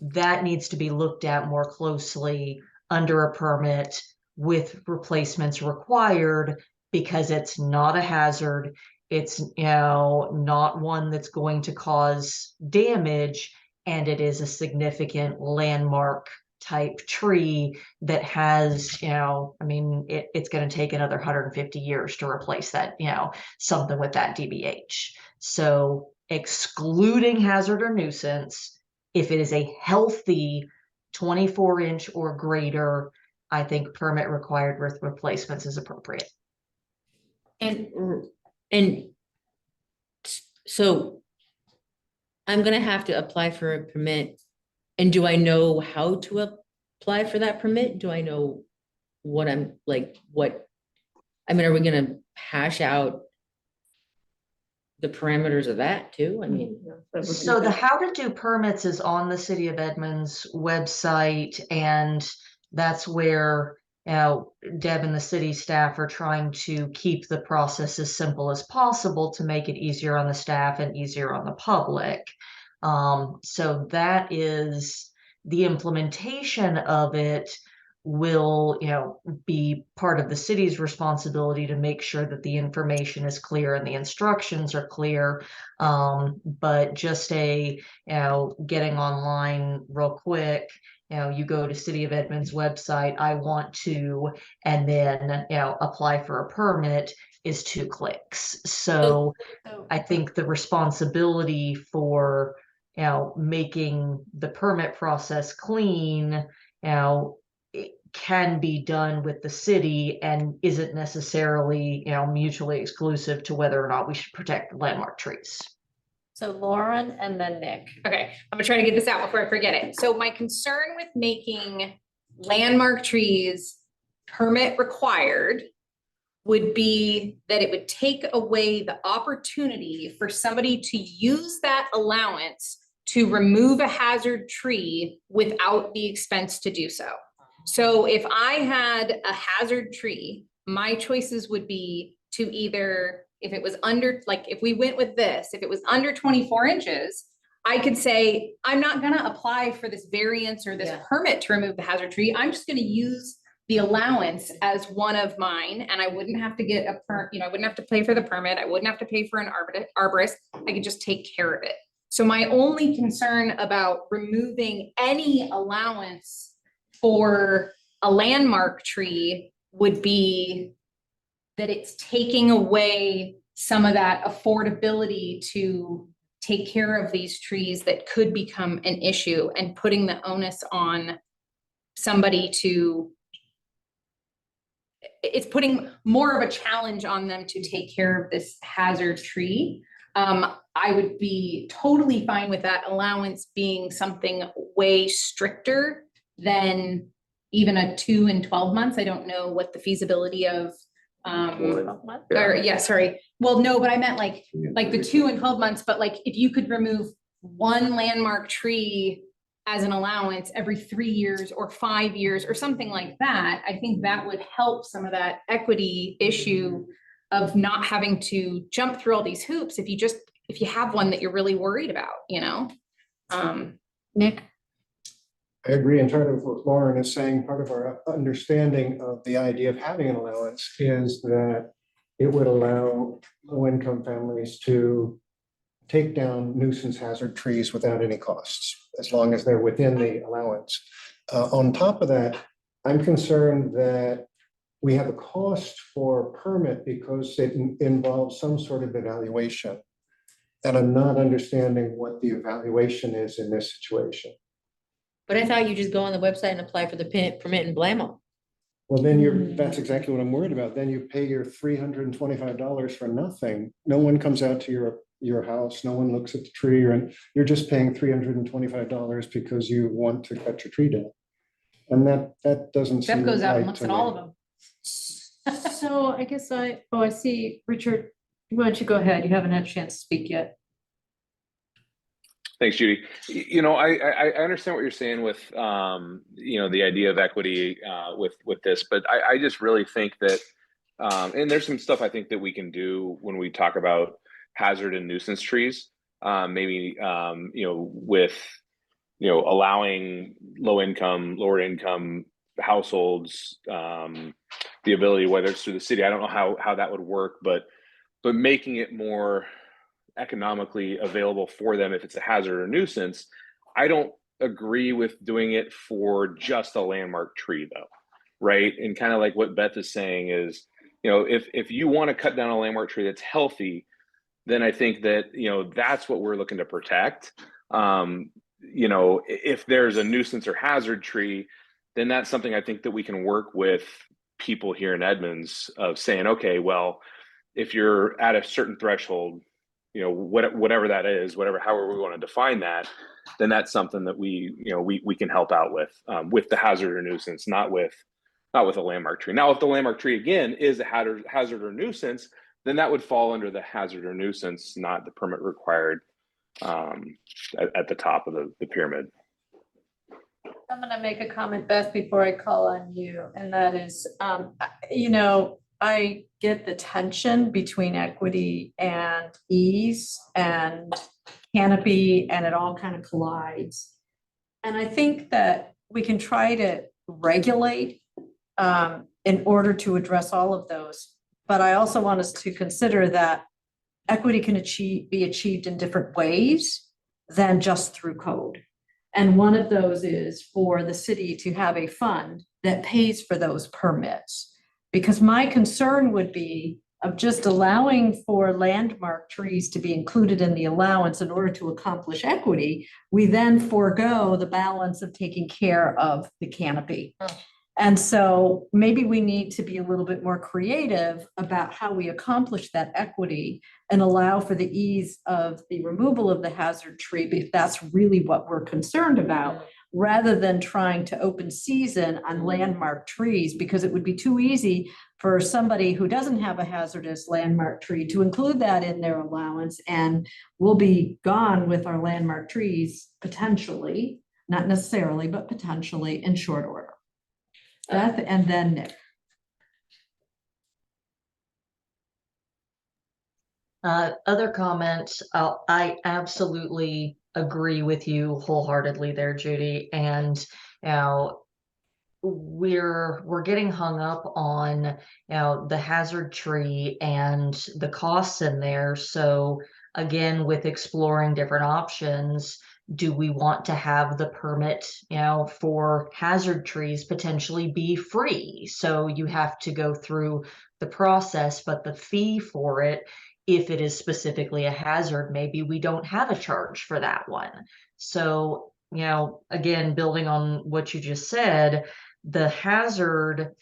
that needs to be looked at more closely under a permit with replacements required, because it's not a hazard. It's, you know, not one that's going to cause damage, and it is a significant landmark type tree that has, you know, I mean, it's going to take another 150 years to replace that, you know, something with that DBH. So excluding hazard or nuisance, if it is a healthy 24-inch or greater, I think permit required with replacements is appropriate.
And so I'm gonna have to apply for a permit. And do I know how to apply for that permit? Do I know what I'm like, I mean, are we gonna hash out the parameters of that too? I mean.
So the how to do permits is on the City of Edmonds website, and that's where, you know, Deb and the city staff are trying to keep the process as simple as possible to make it easier on the staff and easier on the public. So that is the implementation of it will, you know, be part of the city's responsibility to make sure that the information is clear and the instructions are clear. But just you know, getting online real quick, you know, you go to City of Edmonds website, I want to, and then, you know, apply for a permit is 2 clicks. So I think the responsibility for, you know, making the permit process clean, you know, it can be done with the city and isn't necessarily, mutually exclusive to whether or not we should protect the landmark trees.
So Lauren and then Nick.
Okay, I'm gonna try to get this out before I forget it. So my concern with making landmark trees permit required would be that it would take away the opportunity for somebody to use that allowance to remove a hazard tree without the expense to do so. So if I had a hazard tree, my choices would be to either, if it was under, like if we went with this, if it was under 24 inches, I could say, I'm not gonna apply for this variance or this permit to remove the hazard tree. I'm just gonna use the allowance as one of mine, and I wouldn't have to get I wouldn't have to pay for the permit. I wouldn't have to pay for an arborist. I could just take care of it. So my only concern about removing any allowance for a landmark tree would be that it's taking away some of that affordability to take care of these trees that could become an issue, and putting the onus on somebody to, it's putting more of a challenge on them to take care of this hazard tree. I would be totally fine with that allowance being something way stricter than even a 2 and 12 months. I don't know what the feasibility of, well, no, but I meant like the 2 and 12 months, but like if you could remove one landmark tree as an allowance every 3 years or 5 years or something like that, I think that would help some of that equity issue of not having to jump through all these hoops if you have one that you're really worried about,
Nick?
I agree entirely with what Lauren is saying. Part of our understanding of the idea of having an allowance is that it would allow low-income families to take down nuisance hazard trees without any costs, as long as they're within the allowance. On top of that, I'm concerned that we have a cost for permit because it involves some sort of evaluation. And I'm not understanding what the evaluation is in this situation.
But I thought you just go on the website and apply for the permit and blam them.
Well, then that's exactly what I'm worried about. Then you pay your $325 for nothing. No one comes out to your house. No one looks at the tree, and you're just paying $325 because you want to cut your tree down. And that doesn't seem
Steph goes out and
right
looks
to
at
me.
all of them.
So I guess I see, Richard, why don't you go ahead? You haven't had a chance to speak yet.
Thanks, Judy. I understand what you're saying with, the idea of equity with this, but I just really think that, and there's some stuff I think that we can do when we talk about hazard and nuisance trees, maybe, with, allowing lower income households, the ability, whether it's through the city, I don't know how that would work, but making it more economically available for them if it's a hazard or nuisance. I don't agree with doing it for just a landmark tree though, right? And kind of like what Beth is saying is, if you want to cut down a landmark tree that's healthy, then I think that, that's what we're looking to protect. If there's a nuisance or hazard tree, then that's something I think that we can work with people here in Edmonds of saying, okay, well, if you're at a certain threshold, whatever that is, however we want to define that, then that's something that we can help out with the hazard or nuisance, not with a landmark tree. Now, if the landmark tree again is a hazard or nuisance, then that would fall under the hazard or nuisance, not the permit required at the top of the pyramid.
I'm going to make a comment, Beth, before I call on you, and that is, I get the tension between equity and ease and canopy, and it all kind of collides. And I think that we can try to regulate in order to address all of those. But I also want us to consider that equity can be achieved in different ways than just through code. And one of those is for the city to have a fund that pays for those permits. Because my concern would be of just allowing for landmark trees to be included in the allowance in order to accomplish equity, we then forego the balance of taking care of the canopy.
And so maybe we need to be a little bit more creative about how we accomplish that equity and allow for the ease of the removal of the hazard tree, if that's really what we're concerned about, rather than trying to open season on landmark trees, because it would be too easy for somebody who doesn't have a hazardous landmark tree to include that in their allowance, and we'll be gone with our landmark trees potentially, not necessarily, but potentially in short order. Beth and then Nick.
Other comments, I absolutely agree with you wholeheartedly there, Judy. And we're getting hung up on the hazard tree and the costs in there. So again, with exploring different options, do we want to have the permit for hazard trees potentially be free? So you have to go through the process, but the fee for it, if it is specifically a hazard, maybe we don't have a charge for that one. So again, building on what you just said, the hazard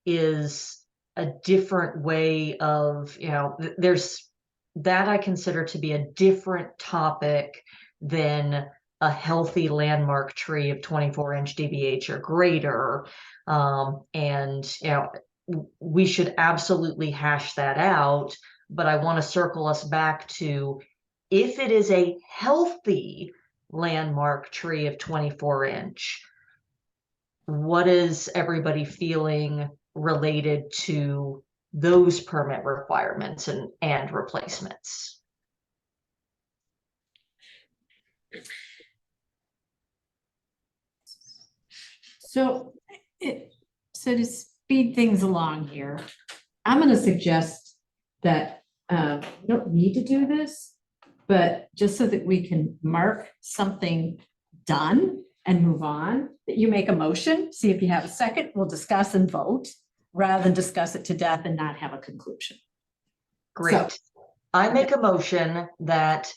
is a different way of, there's that I consider to be a different topic than a healthy landmark tree of 24-inch DBH or greater. And we should absolutely hash that out, but I want to circle us back to, if it is a healthy landmark tree of 24-inch, what is everybody feeling related to those permit requirements and replacements?
So to speed things along here, I'm going to suggest that we don't need to do this, but just so that we can mark something done and move on, that you make a motion, see if you have a second, we'll discuss and vote, rather than discuss it to death and not have a conclusion.
Great. So, I make a motion that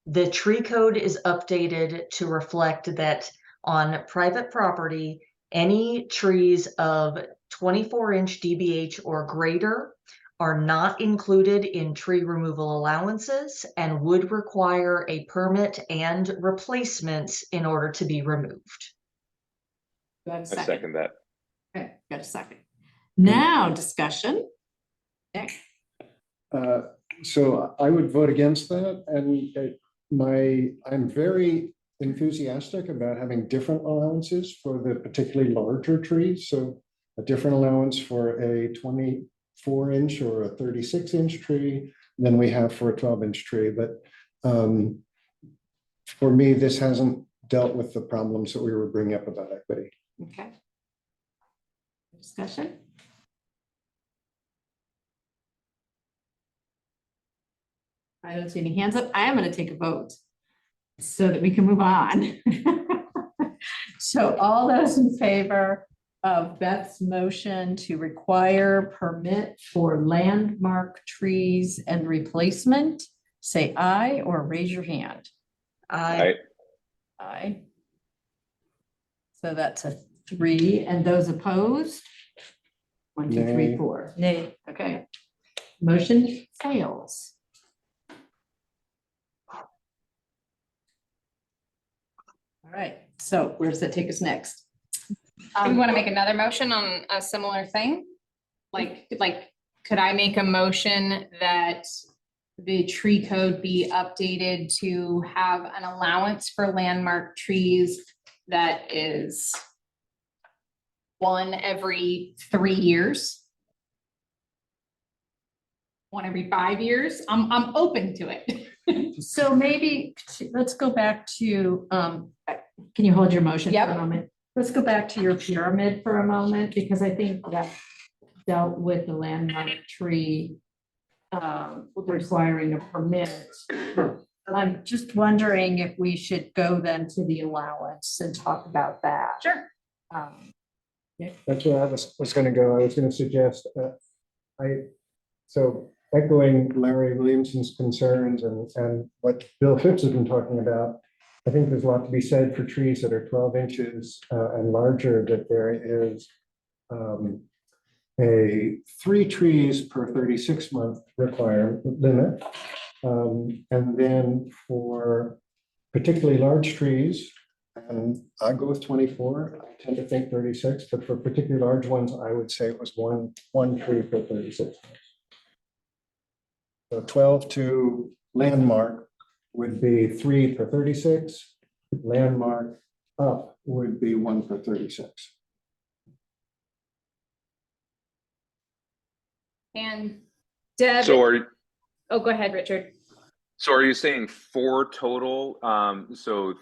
the tree code is updated to reflect that on private property, any trees of 24-inch DBH or greater are not included in tree removal allowances and would require a permit and replacements in order to be removed.
I second that.
Okay, got a second. Now discussion. Nick.
So I would vote against that, and I'm very enthusiastic about having different allowances for the particularly larger trees. So a different allowance for a 24-inch or a 36-inch tree than we have for a 12-inch tree. But for me, this hasn't dealt with the problems that we were bringing up about equity.
Okay. Discussion. I don't see any hands up. I am going to take a vote so that we can move on. So all those in favor of Beth's motion to require permit for landmark trees and replacement, say aye or raise your hand.
Aye.
Aye. So that's a 3, and those opposed? 1, 2, 3,
Nay.
4. Nay. Okay. Motion fails. All right, so where does that take us next?
Do we want to make another motion on a similar thing? Like, could I make a motion that the tree code be updated to have an allowance for landmark trees that is 1 every 3 years? 1 every 5 years? I'm open to it.
So maybe let's go back to, can you hold your motion for a moment? Let's go back to your pyramid for a moment, because I think that dealt with the landmark tree requiring a permit. I'm just wondering if we should go then to the allowance and talk about that.
Sure.
That's where I was going to go. I was going to suggest so echoing Larry Williamson's concerns and what Bill Phipps has been talking about, I think there's a lot to be said for trees that are 12 inches and larger, that there is a 3 trees per 36-month limit. And then for particularly large trees, and I go with 24, I tend to think 36, but for particularly large ones, I would say it was one tree per 36. So 12 to landmark would be 3 per 36. Landmark up would be 1 per 36.
And Deb. Oh, go ahead, Richard.
So are you saying 4 total? So,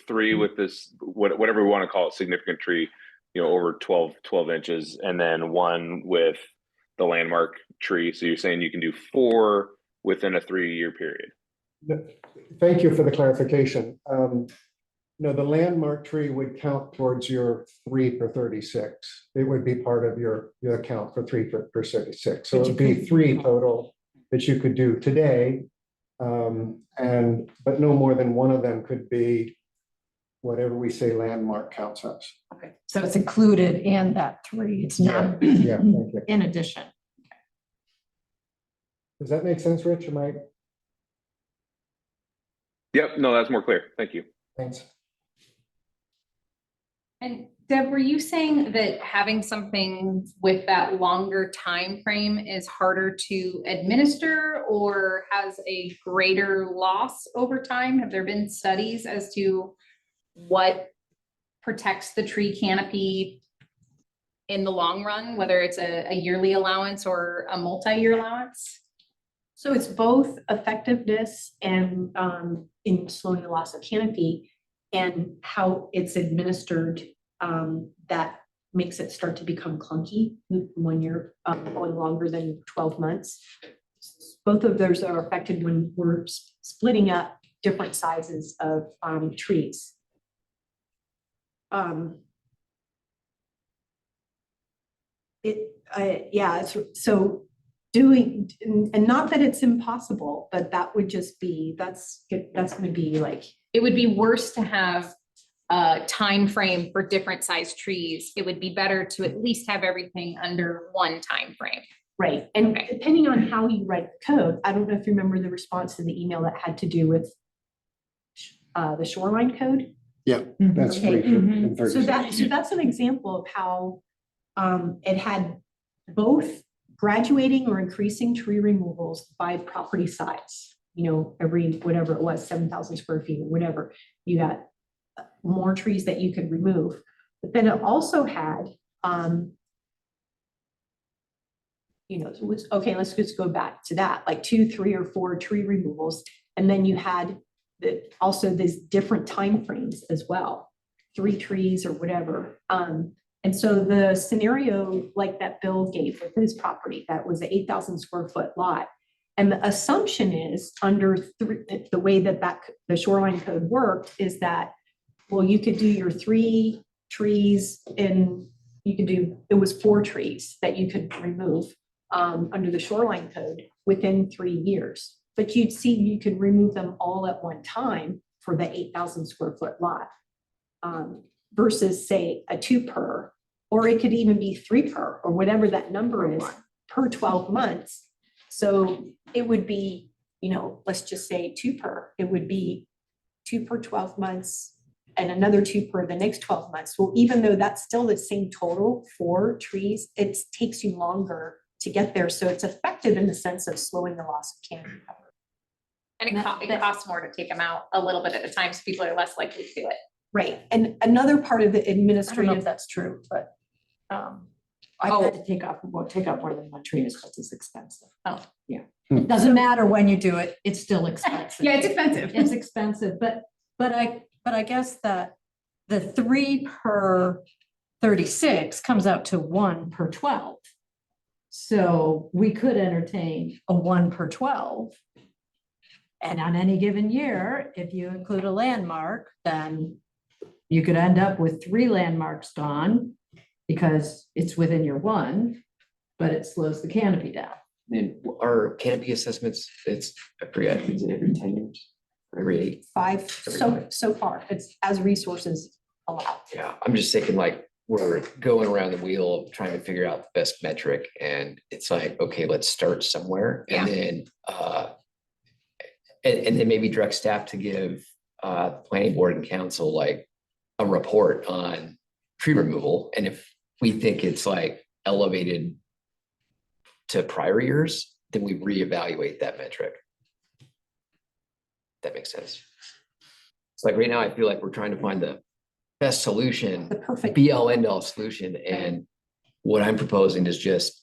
3 with this, whatever we want to call it, significant tree, over 12 inches, and then 1 with the landmark tree. So you're saying you can do 4 within a 3-year period?
Thank you for the clarification. No, the landmark tree would count towards your 3 per 36. It would be part of your count for 3 per 36. So it would be 3 total that you could do today. But no more than one of them could be whatever we say landmark counts as.
Okay, so it's included in that 3. It's not
Yeah, thank you.
in addition.
Does that make sense, Rich? Am I?
Yep, no, that's more clear. Thank you.
Thanks.
And Deb, were you saying that having something with that longer time frame is harder to administer or has a greater loss over time? Have there been studies as to what protects the tree canopy in the long run, whether it's a yearly allowance or a multi-year allowance?
So it's both effectiveness and in slowing the loss of canopy and how it's administered that makes it start to become clunky when you're going longer than 12 months. Both of those are affected when we're splitting up different sizes of trees. So doing, and not that it's impossible, but that would just be, that's going to be like.
It would be worse to have a time frame for different size trees. It would be better to at least have everything under one time frame.
Right. And depending on how you write the code, I don't know if you remember the response to the email that had to do with the shoreline code.
Yeah, that's
okay.
3 and 36.
So that's an example of how it had both graduating or increasing tree removals by property size. Every whatever it was, 7,000 square feet or whatever, you got more trees that you could remove. But then it also had, it was, okay, let's just go back to that, like 2, 3, or 4 tree removals. And then you had also these different timeframes as well, 3 trees or whatever. And so the scenario like that Bill gave with his property, that was an 8,000 square foot lot. And the assumption is under the way that the shoreline code worked is that, well, you could do your 3 trees and it was 4 trees that you could remove under the shoreline code within 3 years. But you could remove them all at one time for the 8,000 square foot lot versus say a 2 per, or it could even be 3 per, or whatever that number is per 12 months. So it would be, let's just say 2 per, it would be 2 per 12 months and another 2 per the next 12 months. Well, even though that's still the same total for trees, it takes you longer to get there. So it's effective in the sense of slowing the loss of canopy cover.
And it costs more to take them out a little bit at a time, so people are less likely to do it.
Right. And another part of the
I don't know if
administrative,
that's true, but I've had to take out more than one tree because it's expensive.
Oh,
yeah. It doesn't matter when you do it, it's still expensive.
Yeah, it's expensive.
It's expensive, but I guess that the 3 per 36 comes out to 1 per 12. So we could entertain a 1 per 12. And on any given year, if you include a landmark, then you could end up with 3 landmarks gone because it's within your 1, but it slows the canopy down.
And our canopy assessments, it's every 10 years, every 8.
5 so far, it's as resources allow.
Yeah, I'm just thinking like we're going around the wheel trying to figure out the best metric, and it's like, okay, let's start somewhere, and then and then maybe direct staff to give planning board and council like a report on tree removal, and if we think it's like elevated to prior years, then we reevaluate that metric. That makes sense. It's like right now, I feel like we're trying to find the best solution,
The perfect.
be all end all solution. And what I'm proposing is just,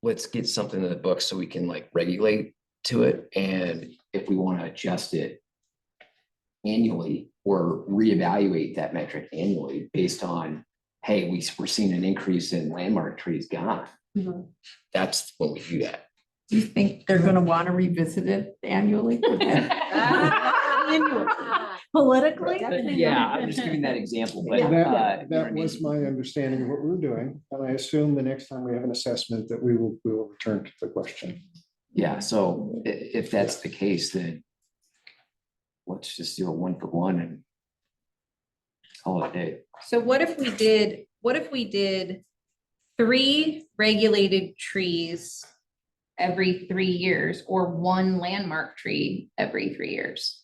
let's get something in the book so we can like regulate to it. And if we want to adjust it annually or reevaluate that metric annually based on, hey, we're seeing an increase in landmark trees gone.
Mhm.
That's when we do that.
Do you think they're gonna want to revisit it annually? Politically?
Yeah, I'm just giving that example, but.
That was my understanding of what we were doing, and I assume the next time we have an assessment that we will return to the question.
Yeah, so if that's the case, then let's just do a 1-for-1 and call it a day.
So what if we did 3 regulated trees every 3 years or 1 landmark tree every 3 years?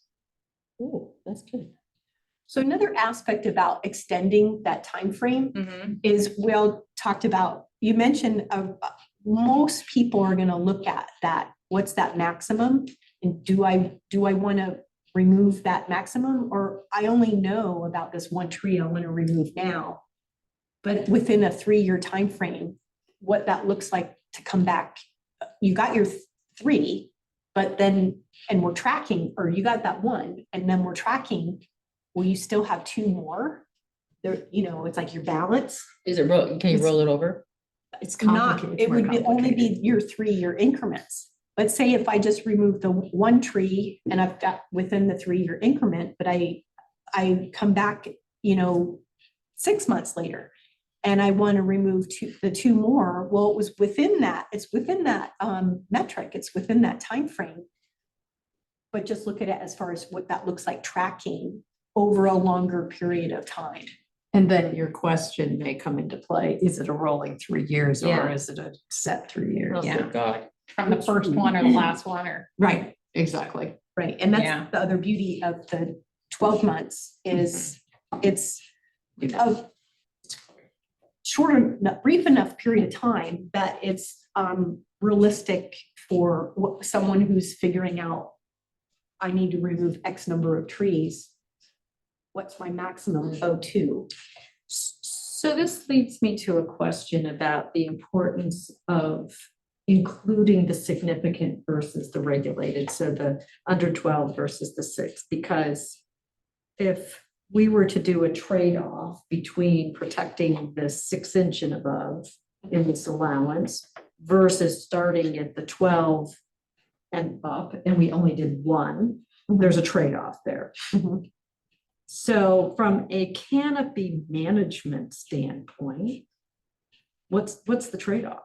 Oh, that's good.
So another aspect about extending that time frame is Will talked about, you mentioned most people are going to look at that. What's that maximum? And do I want to remove that maximum, or I only know about this one tree I want to remove now? But within a 3-year time frame, what that looks like to come back. You got your 3, but then, and we're tracking, or you got that 1, and then we're tracking. Will you still have 2 more? There, it's like your balance.
Can you roll it over?
It's not, it would only be your 3-year increments. But say if I just remove the 1 tree and I've got within the 3-year increment, but I come back, 6 months later, and I want to remove the 2 more. Well, it was within that. It's within that metric. It's within that time frame. But just look at it as far as what that looks like tracking over a longer period of time.
And then your question may come into play. Is it a rolling 3 years
Yeah.
or is it a set 3 years?
Oh, good God.
From the first one or the last one, or?
Right, exactly.
Right. And that's
Yeah.
the other beauty of the 12 months is it's a brief enough period of time that it's realistic for someone who's figuring out, I need to remove X number of trees. What's my maximum O2?
So this leads me to a question about the importance of including the significant versus the regulated, so the under 12 versus the 6, because if we were to do a trade-off between protecting the 6-inch and above in this allowance versus starting at the 12 and up, and we only did 1, there's a trade-off there. So from a canopy management standpoint, what's the trade-off?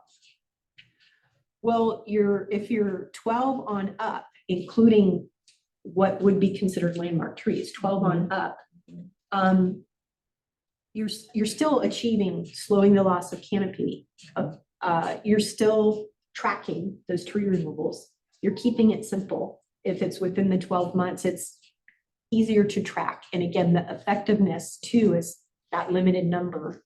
Well, if you're 12 on up, including what would be considered landmark trees, 12 on up, you're still achieving slowing the loss of canopy. You're still tracking those tree removals. You're keeping it simple. If it's within the 12 months, it's easier to track. And again, the effectiveness too is that limited number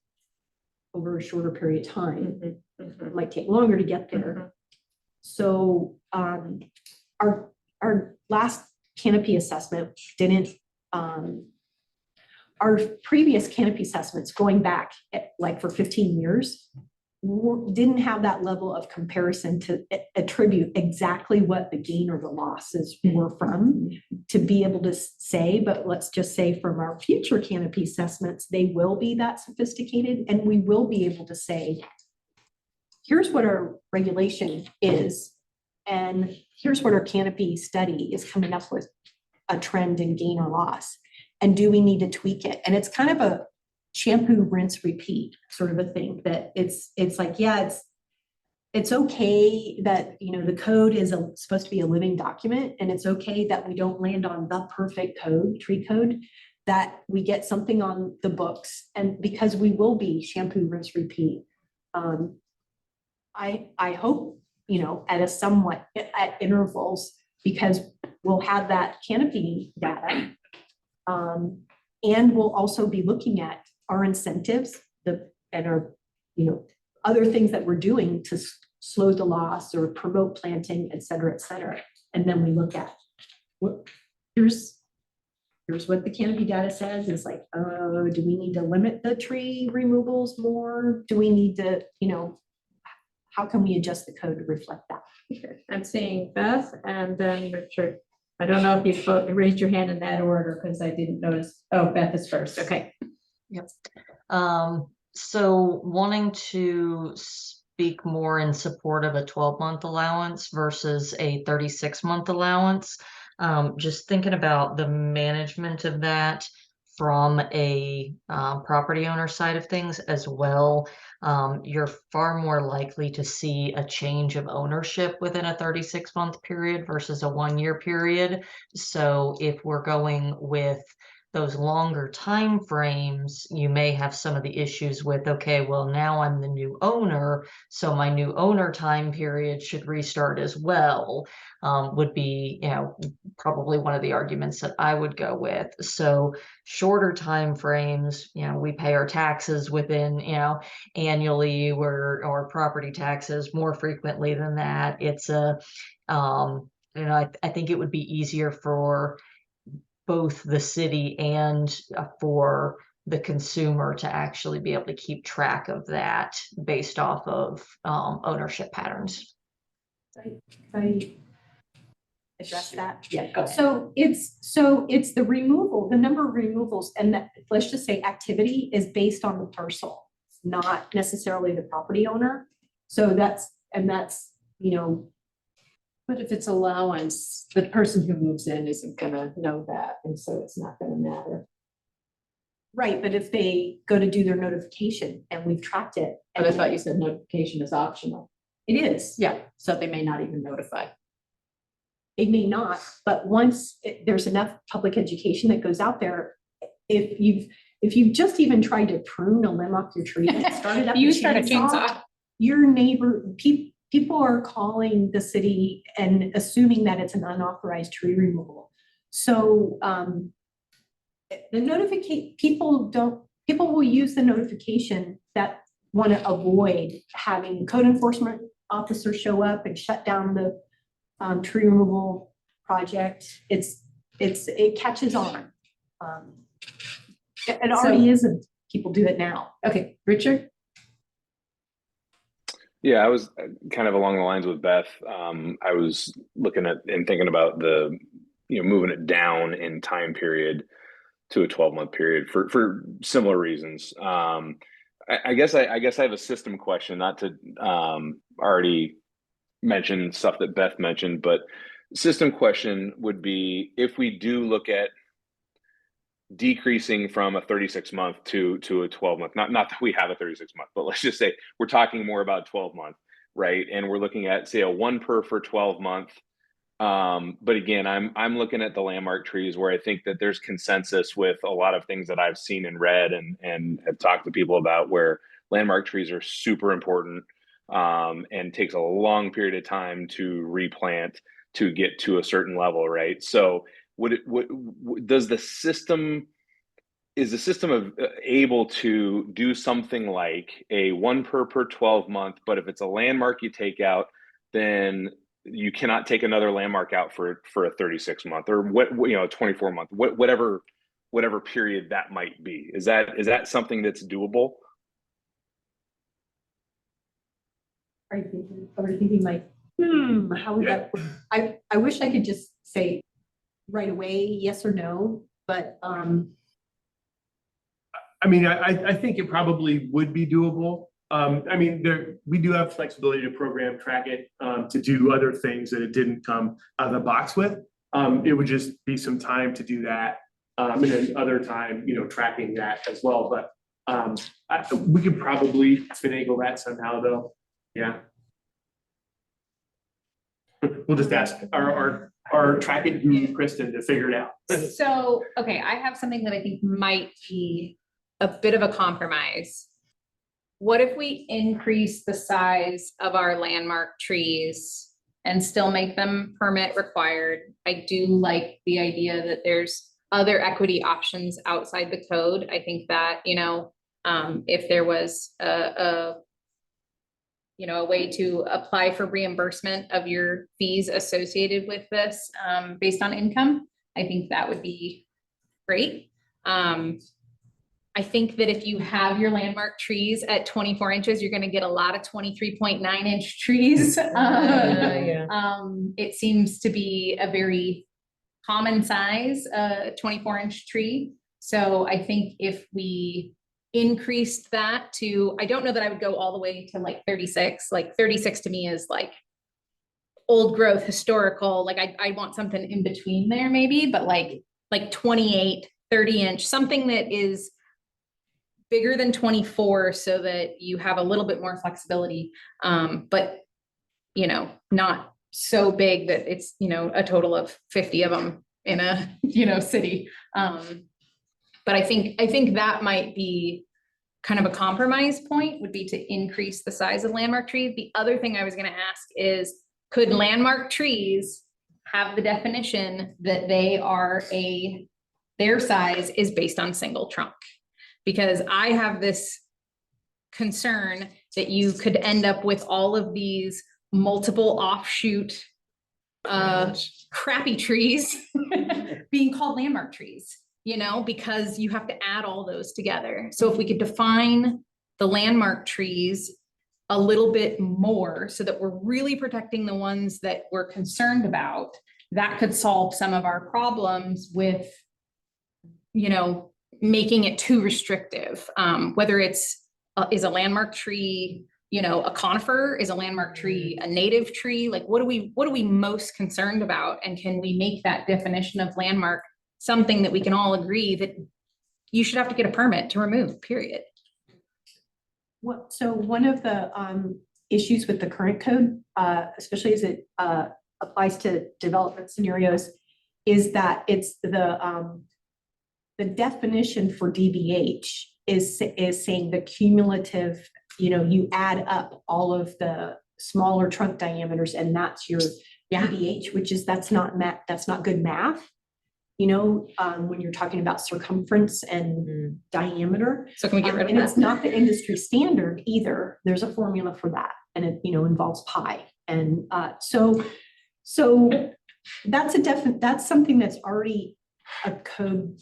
over a shorter period of time. It might take longer to get there. So our last canopy assessment didn't, our previous canopy assessments going back like for 15 years didn't have that level of comparison to attribute exactly what the gain or the losses were from to be able to say. But let's just say from our future canopy assessments, they will be that sophisticated, and we will be able to say, here's what our regulation is, and here's what our canopy study is coming up with a trend in gain or loss. And do we need to tweak it? And it's kind of a shampoo, rinse, repeat sort of a thing that it's like, yeah, it's okay that, the code is supposed to be a living document, and it's okay that we don't land on the perfect code, tree code. that we get something on the books, and because we will be shampoo, rinse, repeat. I hope, at a somewhat, at intervals, because we'll have that canopy data. And we'll also be looking at our incentives, and our, other things that we're doing to slow the loss or promote planting, et cetera, et cetera. And then we look at, here's what the canopy data says. It's like, do we need to limit the tree removals more? Do we need to, how can we adjust the code to reflect that?
Okay, I'm seeing Beth and then Richard. I don't know if you raised your hand in that order because I didn't notice. Oh, Beth is first. Okay.
Yep. So wanting to speak more in support of a 12-month allowance versus a 36-month allowance. Just thinking about the management of that from a property owner side of things as well. You're far more likely to see a change of ownership within a 36-month period versus a 1-year period. So if we're going with those longer time frames, you may have some of the issues with, okay, well, now I'm the new owner, so my new owner time period should restart as well, would be, probably one of the arguments that I would go with. So shorter time frames, we pay our taxes within, annually, or property taxes more frequently than that. It's I think it would be easier for both the city and for the consumer to actually be able to keep track of that based off of ownership patterns.
I address that.
Yeah, go ahead.
So it's the removal, the number of removals, and that, let's just say activity is based on the parcel, not necessarily the property owner. So that's,
But if it's allowance, the person who moves in isn't gonna know that, and so it's not gonna matter.
right. But if they go to do their notification and we've tracked it.
But I thought you said notification is optional.
It is.
Yeah, so they may not even notify.
It may not, but once there's enough public education that goes out there, if you've just even tried to prune a limb off your tree and started up
You start a chainsaw.
your neighbor, people are calling the city and assuming that it's an unauthorized tree removal. So the people will use the notification that want to avoid having code enforcement officers show up and shut down the tree removal project. It catches on. It already isn't. People do it now.
Okay, Richard?
Yeah, I was kind of along the lines with Beth. I was looking at and thinking about the, moving it down in time period to a 12-month period for similar reasons. I guess I have a system question, not to already mention stuff that Beth mentioned, but system question would be, if we do look at decreasing from a 36-month to a 12-month, not that we have a 36-month, but let's just say we're talking more about 12-month, right? And we're looking at, say, a 1 per for 12-month. But again, I'm looking at the landmark trees where I think that there's consensus with a lot of things that I've seen and read and have talked to people about, where landmark trees are super important, and takes a long period of time to replant to get to a certain level, right? So is the system able to do something like a 1 per 12-month, but if it's a landmark you take out, then you cannot take another landmark out for a 36-month or what, 24-month, whatever period that might be. Is that something that's doable?
Are you thinking like, how would that work? I wish I could just say right away, yes or no, but
I think it probably would be doable. We do have flexibility to program, track it, to do other things that it didn't come out of the box with. It would just be some time to do that. And then other time, tracking that as well. But we could probably finagle that somehow though. Yeah. We'll just ask our are tracking through Kristen to figure it out.
So, okay, I have something that I think might be a bit of a compromise. What if we increase the size of our landmark trees and still make them permit required? I do like the idea that there's other equity options outside the code. I think that, you know, if there was a way to apply for reimbursement of your fees associated with this, based on income, I think that would be great. I think that if you have your landmark trees at 24 inches, you're gonna get a lot of 23.9 inch trees. It seems to be a very common size, 24-inch tree. So I think if we increased that to, I don't know that I would go all the way to like 36, like 36 to me is like old growth, historical, like I want something in between there maybe, but like 28, 30 inch, something that is bigger than 24 so that you have a little bit more flexibility. But, you know, not so big that it's, you know, a total of 50 of them in a, you know, city. But I think that might be kind of a compromise point, would be to increase the size of landmark trees. The other thing I was gonna ask is, could landmark trees have the definition that they are their size is based on single trunk? Because I have this concern that you could end up with all of these multiple offshoot crappy trees being called landmark trees, you know, because you have to add all those together. So if we could define the landmark trees a little bit more so that we're really protecting the ones that we're concerned about, that could solve some of our problems with, you know, making it too restrictive. Whether it's, is a landmark tree, you know, a conifer, is a landmark tree a native tree? Like, what are we most concerned about? And can we make that definition of landmark something that we can all agree that you should have to get a permit to remove, period?
So one of the issues with the current code, especially as it applies to development scenarios, is that it's the definition for DBH is saying the cumulative, you know, you add up all of the smaller trunk diameters and that's your DBH, which is, that's not good math. You know, when you're talking about circumference and diameter.
So can we get rid of
and
that?
It's not the industry standard either. There's a formula for that, and it, you know, involves pi. And so that's something that's already a code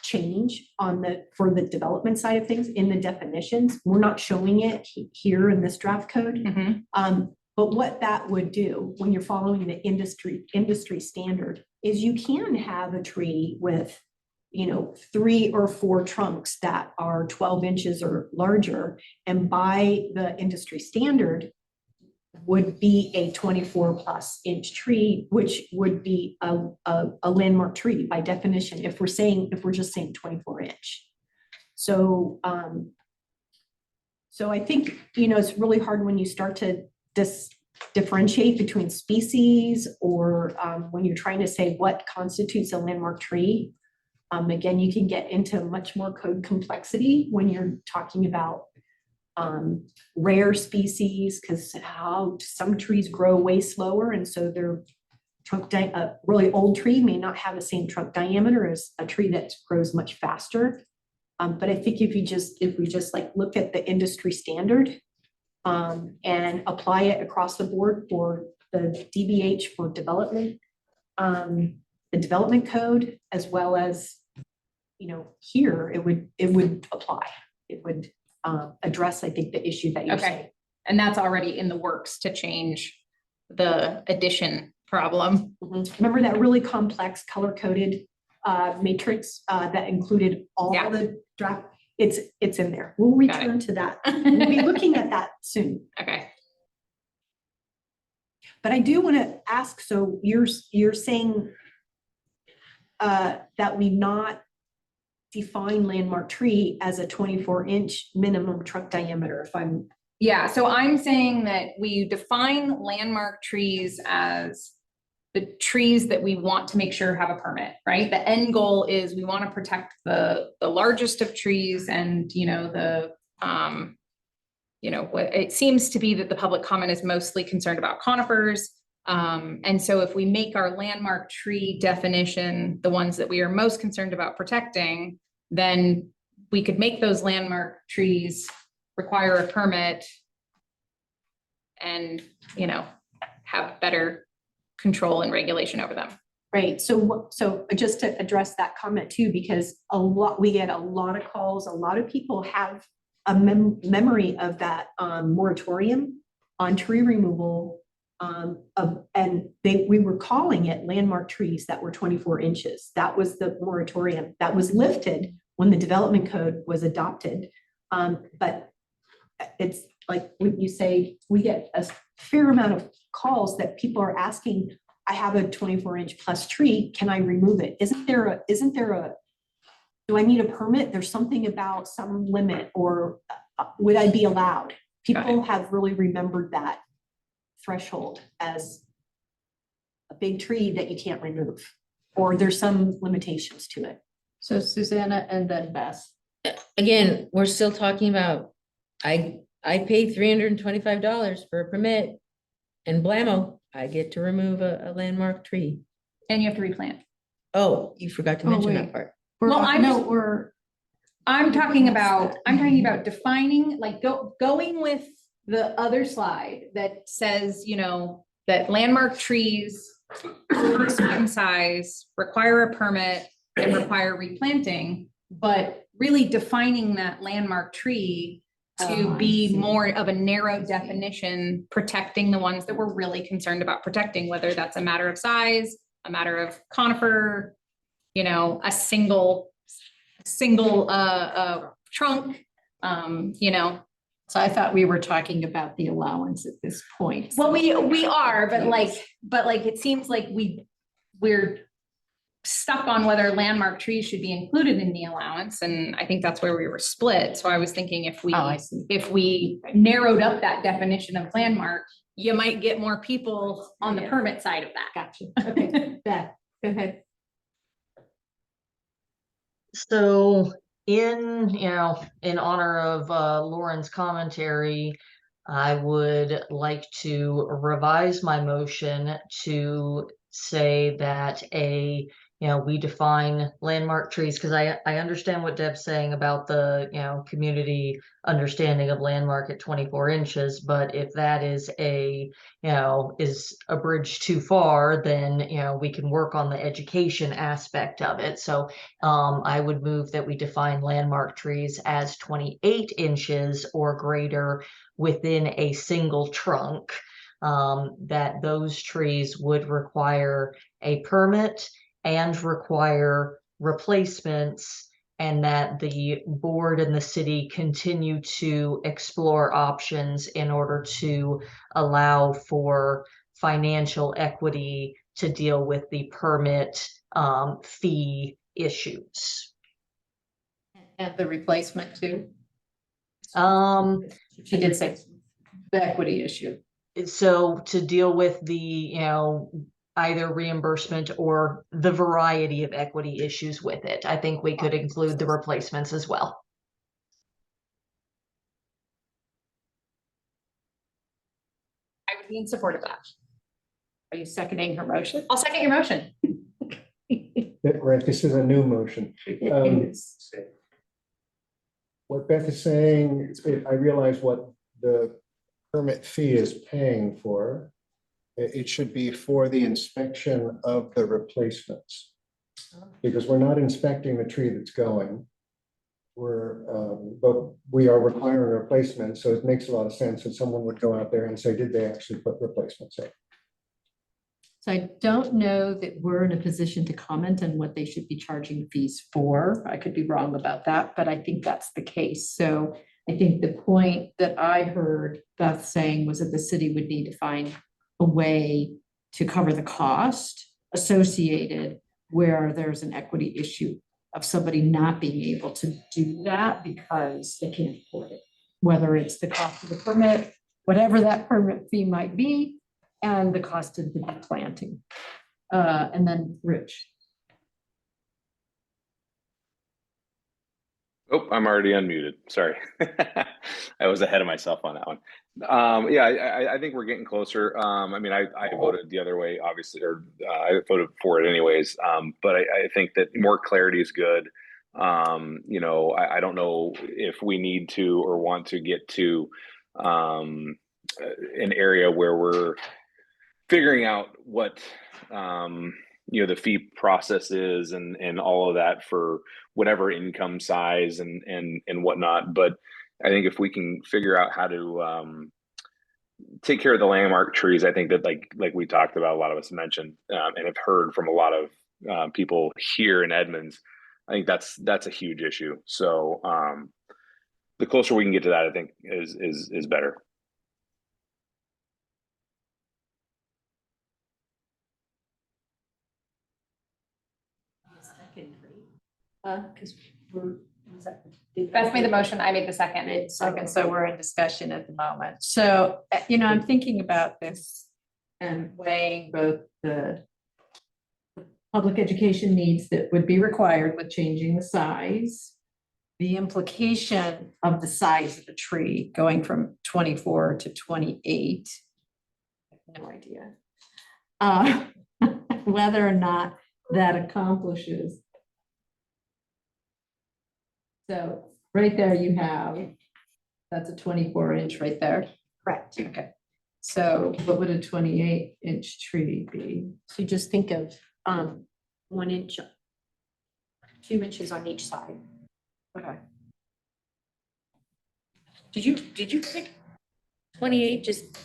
change for the development side of things in the definitions. We're not showing it here in this draft code.
Mm-hmm.
But what that would do when you're following the industry standard is you can have a tree with, you know, 3 or 4 trunks that are 12 inches or larger, and by the industry standard would be a 24+ inch tree, which would be a landmark tree by definition, if we're just saying 24 inch. So I think, you know, it's really hard when you start to differentiate between species, or when you're trying to say what constitutes a landmark tree. Again, you can get into much more code complexity when you're talking about rare species, because how some trees grow way slower, and so their trunk a really old tree may not have the same trunk diameter as a tree that grows much faster. But I think if we just like look at the industry standard and apply it across the board for the DBH for development, the development code, as well as, you know, here, it would apply. It would address, I think, the issue that you're saying.
And that's already in the works to change the addition problem.
Remember that really complex color-coded matrix that included all the draft? It's in there. We'll return to that. We'll be looking at that soon.
Okay.
But I do want to ask, so you're saying that we not define landmark tree as a 24-inch minimum trunk diameter, if I'm...
Yeah, so I'm saying that we define landmark trees as the trees that we want to make sure have a permit, right? The end goal is we want to protect the largest of trees and, what it seems to be that the public comment is mostly concerned about conifers. And so if we make our landmark tree definition, the ones that we are most concerned about protecting, then we could make those landmark trees require a permit and, have better control and regulation over them.
Right, so just to address that comment too, because we get a lot of calls, a lot of people have a memory of that moratorium on tree removal. We were calling it landmark trees that were 24 inches. That was the moratorium that was lifted when the development code was adopted. But it's like when you say, we get a fair amount of calls that people are asking, I have a 24-inch plus tree, can I remove it? Do I need a permit? There's something about some limit, or would I be allowed? People have really remembered that threshold as a big tree that you can't remove, or there's some limitations to it.
So Susanna and then Beth.
Again, we're still talking about, I pay $325 for a permit, and blammo, I get to remove a landmark tree.
And you have to replant.
Oh, you forgot to mention that
wait.
part.
I'm talking about defining, like going with the other slide that says, that landmark trees of a certain size require a permit and require replanting, but really defining that landmark tree to be more of a narrow definition, protecting the ones that we're really concerned about protecting, whether that's a matter of size, a matter of conifer, a single trunk,
So I thought we were talking about the allowance at this point.
Well, we are, but it seems like we're stuck on whether landmark trees should be included in the allowance, and I think that's where we were split. So I was thinking if we narrowed up that definition of landmark, you might get more people on the permit side of that.
Gotcha. Okay, Beth, go ahead.
So in honor of Lauren's commentary, I would like to revise my motion to say that we define landmark trees, because I understand what Deb's saying about the, community understanding of landmark at 24 inches. But if that is is a bridge too far, then, we can work on the education aspect of it. So I would move that we define landmark trees as 28 inches or greater within a single trunk, that those trees would require a permit and require replacements, and that the board and the city continue to explore options in order to allow for financial equity to deal with the permit fee issues.
And the replacement too.
She
did say the equity issue.
So to deal with the, either reimbursement or the variety of equity issues with it, I think we could include the replacements as well.
I would be in support of that.
Are you seconding her motion?
I'll second your motion.
Right, this is a new motion. What Beth is saying, I realize what the permit fee is paying for. It should be for the inspection of the replacements. Because we're not inspecting the tree that's going. But we are requiring replacements, so it makes a lot of sense that someone would go out there and say, did they actually put replacements in?
So I don't know that we're in a position to comment on what they should be charging fees for. I could be wrong about that, but I think that's the case. So I think the point that I heard Beth saying was that the city would need to find a way to cover the cost associated where there's an equity issue of somebody not being able to do that because they can't afford it. Whether it's the cost of the permit, whatever that permit fee might be, and the cost of the planting.
And then Rich.
Oh, I'm already unmuted. Sorry. I was ahead of myself on that one. Yeah, I think we're getting closer. I mean, I voted the other way, obviously, or I voted for it anyways. But I think that more clarity is good. You know, I don't know if we need to or want to get to an area where we're figuring out what you know the fee process is and all of that for whatever income size and whatnot. But I think if we can figure out how to take care of the landmark trees, I think that like we talked about, a lot of us mentioned and have heard from a lot of people here in Edmonds, I think that's a huge issue. So the closer we can get to that, I think is better.
Because
Beth made the motion, I made the second.
Second, so we're in discussion at the moment. So, you know, I'm thinking about this and weighing both the public education needs that would be required with changing the size, the implication of the size of the tree going from 24 to 28. I have no idea. Whether or not that accomplishes. So right there you have, that's a 24-inch right there.
Correct.
Okay. So what would a 28-inch tree be?
So just think of 1 inch, 2 inches on each side.
Okay.
Did you pick 28 just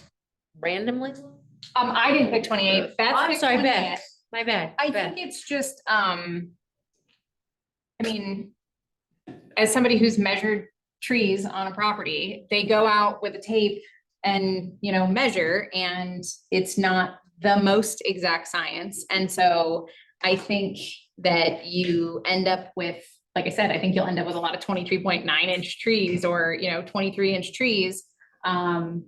randomly?
I didn't pick 28. Beth
I'm
picked
sorry,
28.
Beth. My bad.
I
Beth.
think it's just, I mean, as somebody who's measured trees on a property, they go out with a tape and, you know, measure, and it's not the most exact science. And so I think that you end up with, like I said, I think you'll end up with a lot of 23.9-inch trees or, you know, 23-inch trees. And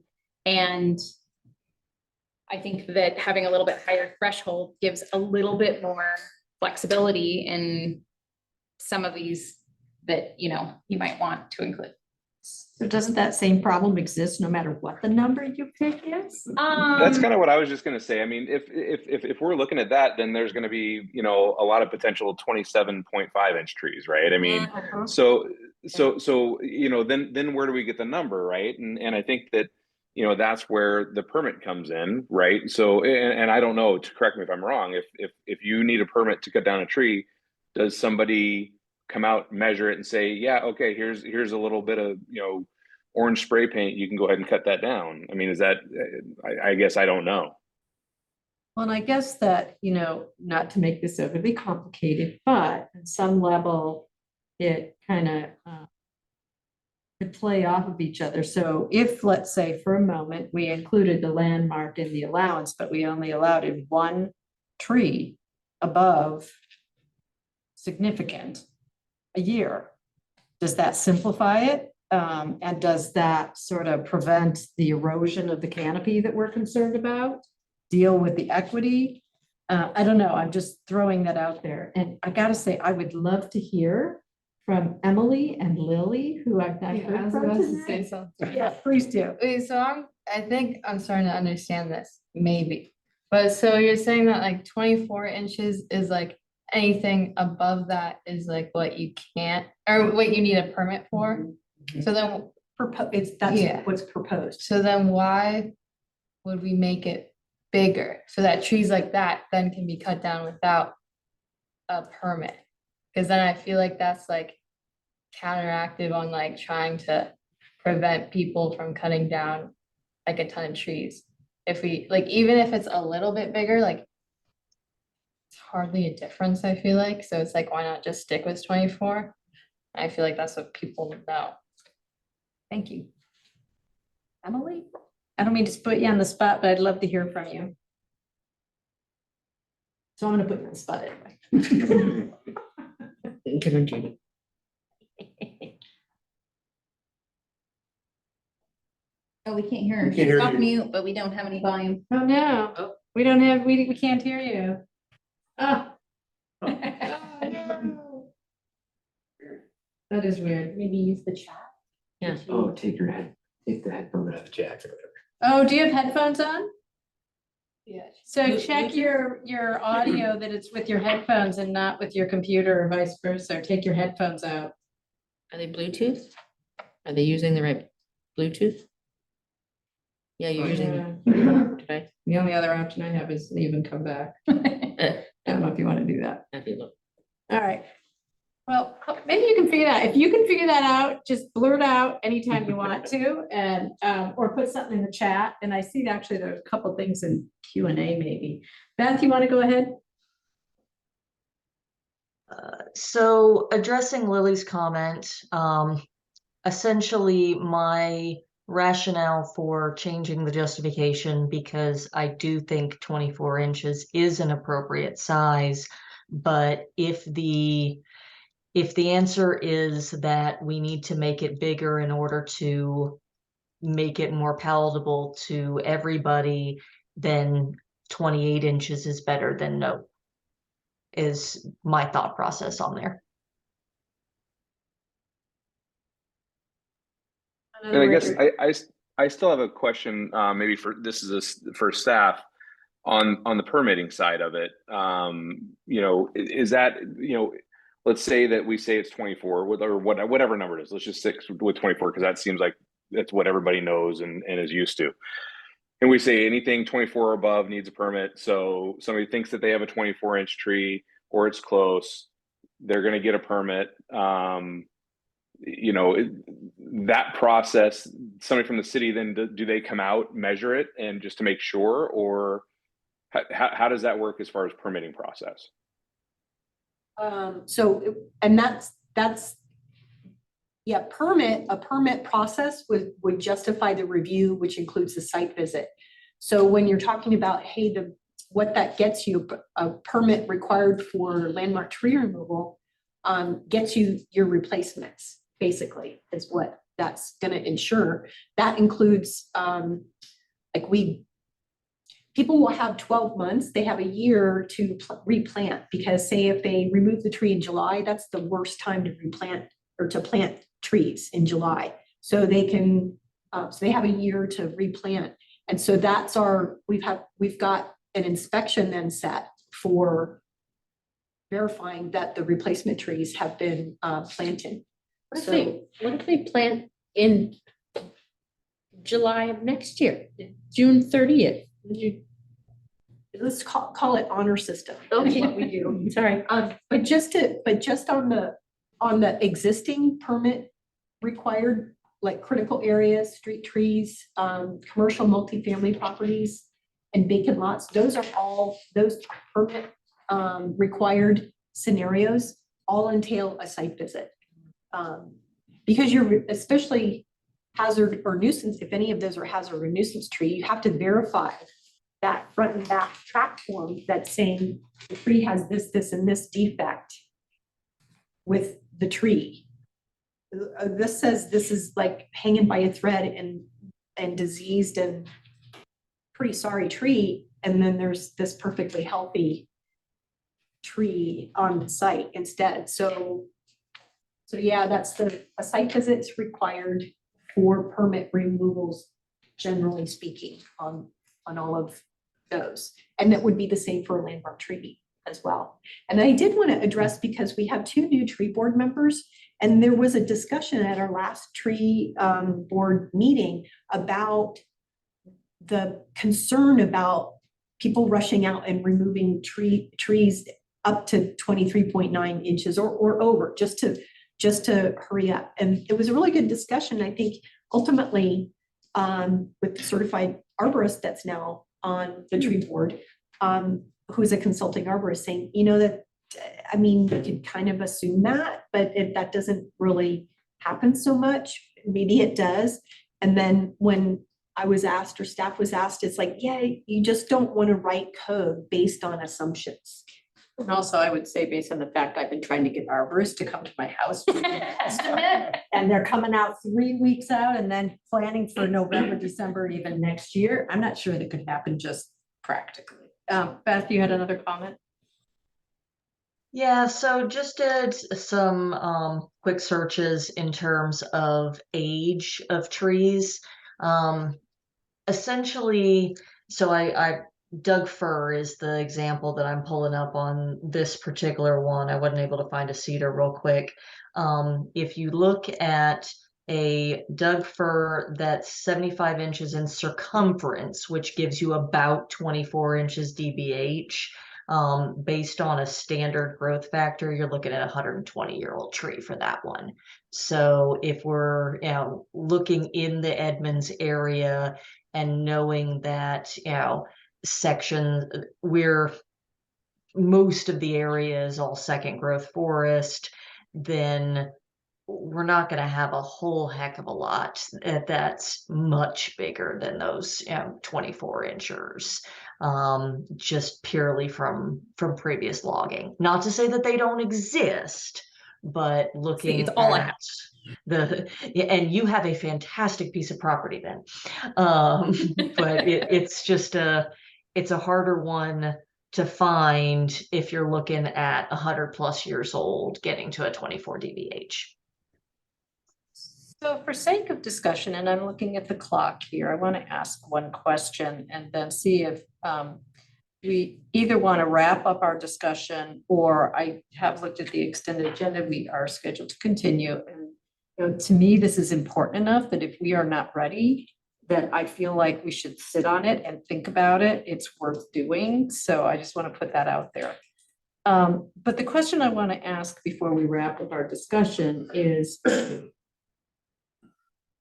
I think that having a little bit higher threshold gives a little bit more flexibility in some of these that, you know, you might want to include.
So doesn't that same problem exist no matter what the number you pick is?
That's kind of what I was just going to say. I mean, if we're looking at that, then there's going to be, you know, a lot of potential 27.5-inch trees, right? I mean, so you know, then where do we get the number, right? And I think that, you know, that's where the permit comes in, right? So and I don't know, to correct me if I'm wrong, if you need a permit to cut down a tree, does somebody come out, measure it, and say, yeah, okay, here's a little bit of, you know, orange spray paint, you can go ahead and cut that down? I mean, is that, I guess I don't know.
Well, and I guess that, you know, not to make this overly complicated, but at some level, it kind of could play off of each other. So if, let's say, for a moment, we included the landmark in the allowance, but we only allowed in one tree above significant a year, does that simplify it? And does that sort of prevent the erosion of the canopy that we're concerned about? Deal with the equity? I don't know. I'm just throwing that out there. And I gotta say, I would love to hear from Emily and Lily, who I've not heard from today. Yeah, please do.
So I think I'm starting to understand this, maybe. But so you're saying that like 24 inches is like anything above that is like what you can't, or what you need a permit for? So then,
That's what's proposed.
so then why would we make it bigger? So that trees like that then can be cut down without a permit? Because then I feel like that's like counteractive on like trying to prevent people from cutting down like a ton of trees. If we, like, even if it's a little bit bigger, like it's hardly a difference, I feel like. So it's like, why not just stick with 24? I feel like that's what people know.
Thank you. Emily? I don't mean to put you on the spot, but I'd love to hear from you. So I'm gonna put you on the spot anyway.
Good on Judy.
Oh, we can't hear her.
We can't hear
She's off
you.
mute, but we don't have any volume.
Oh, no, we don't have, we can't hear you.
Ah. That is weird.
Maybe use the chat.
Yeah.
Oh, take the headphone out of the jack or whatever.
Oh, do you have headphones on?
Yeah.
So check your audio that it's with your headphones and not with your computer or vice versa. Or take your headphones out.
Are they Bluetooth? Are they using the right Bluetooth? Yeah, you're using. Did I?
The only other option I have is leave and come back. I don't know if you want to do that.
All right. Well, maybe you can figure that. If you can figure that out, just blurt out anytime you want to, and or put something in the chat. And I see actually there's a couple things in Q&A maybe. Beth, you want to go ahead?
So addressing Lily's comment, essentially my rationale for changing the justification, because I do think 24 inches is an appropriate size, but if the answer is that we need to make it bigger in order to make it more palatable to everybody, then 28 inches is better than no, is my thought process on there.
And I guess I still have a question, maybe for staff on the permitting side of it. You know, is that, you know, let's say that we say it's 24 or whatever number it is. Let's just stick with 24 because that seems like that's what everybody knows and is used to. And we say anything 24 or above needs a permit. So somebody thinks that they have a 24-inch tree or it's close, they're going to get a permit. You know, that process, somebody from the city, then do they come out, measure it, and just to make sure, or how does that work as far as permitting process?
And that's yeah, a permit process would justify the review, which includes the site visit. So when you're talking about, hey, what that gets you, a permit required for landmark tree removal gets you your replacements, basically, is what that's going to ensure. That includes, people will have 12 months, they have a year to replant, because say if they remove the tree in July, that's the worst time to replant or to plant trees in July. So they can, so they have a year to replant. And so that's we've got an inspection then set for verifying that the replacement trees have been planted.
What if they plant in July of next year, June 30th?
Let's call it honor system.
Okay.
What we do.
Sorry.
But just on the existing permit required, like critical areas, street trees, commercial multifamily properties, and vacant lots, those are all, those permit required scenarios all entail a site visit. Because you're, especially hazard or nuisance, if any of those are hazard or nuisance tree, you have to verify that front and back track form that's saying the tree has this, this, and this defect with the tree. This says this is like hanging by a thread and diseased and pretty sorry tree, and then there's this perfectly healthy tree on the site instead. So yeah, that's a site visit is required for permit removals, generally speaking, on all of those. And that would be the same for a landmark tree as well. And I did want to address, because we have 2 new tree board members, and there was a discussion at our last tree board meeting about the concern about people rushing out and removing trees up to 23.9 inches or over, just to hurry up. And it was a really good discussion. I think ultimately with the certified arborist that's now on the tree board, who's a consulting arborist, saying, you know, that, I mean, you could kind of assume that, but if that doesn't really happen so much, maybe it does. And then when I was asked, or staff was asked, it's like, yeah, you just don't want to write code based on assumptions.
And also, I would say, based on the fact I've been trying to get arborists to come to my house to do an estimate, and they're coming out 3 weeks out and then planning for November, December, and even next year, I'm not sure that could happen just practically. Beth, you had another comment?
Yeah, so just did some quick searches in terms of age of trees. Essentially, so I Doug fir is the example that I'm pulling up on this particular one. I wasn't able to find a cedar real quick. If you look at a Doug fir that's 75 inches in circumference, which gives you about 24 inches DBH, based on a standard growth factor, you're looking at a 120-year-old tree for that one. So if we're, looking in the Edmonds area and knowing that, section, most of the area is all second growth forest, then we're not going to have a whole heck of a lot that's much bigger than those 24 inchers, just purely from previous logging. Not to say that they don't exist, but looking
it's all I have.
and you have a fantastic piece of property then. But it's just it's a harder one to find if you're looking at 100+ years old getting to a 24 DBH.
So for sake of discussion, and I'm looking at the clock here, I want to ask one question and then see if we either want to wrap up our discussion, or I have looked at the extended agenda. We are scheduled to continue. And to me, this is important enough that if we are not ready, that I feel like we should sit on it and think about it. It's worth doing. So I just want to put that out there. But the question I want to ask before we wrap up our discussion is,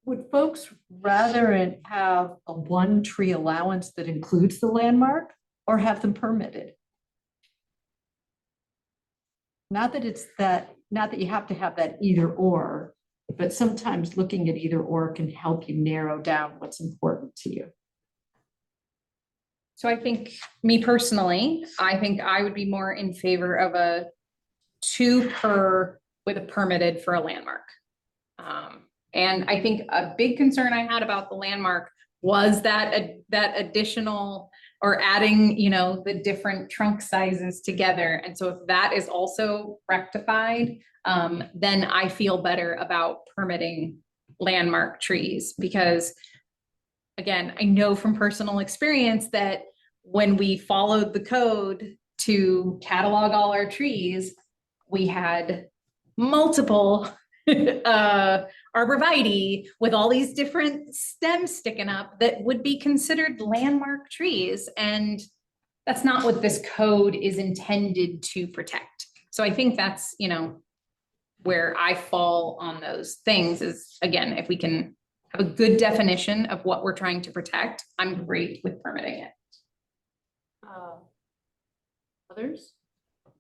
would folks rather have a one tree allowance that includes the landmark or have them permitted? Not that you have to have that either or, but sometimes looking at either or can help you narrow down what's important to you.
So I think, me personally, I think I would be more in favor of a 2 per with a permitted for a landmark. And I think a big concern I had about the landmark was that additional, or adding, the different trunk sizes together. And so if that is also rectified, then I feel better about permitting landmark trees, because again, I know from personal experience that when we followed the code to catalog all our trees, we had multiple arborvitae with all these different stems sticking up that would be considered landmark trees. And that's not what this code is intended to protect. So I think that's, where I fall on those things is, again, if we can have a good definition of what we're trying to protect, I'm great with permitting it.
Others?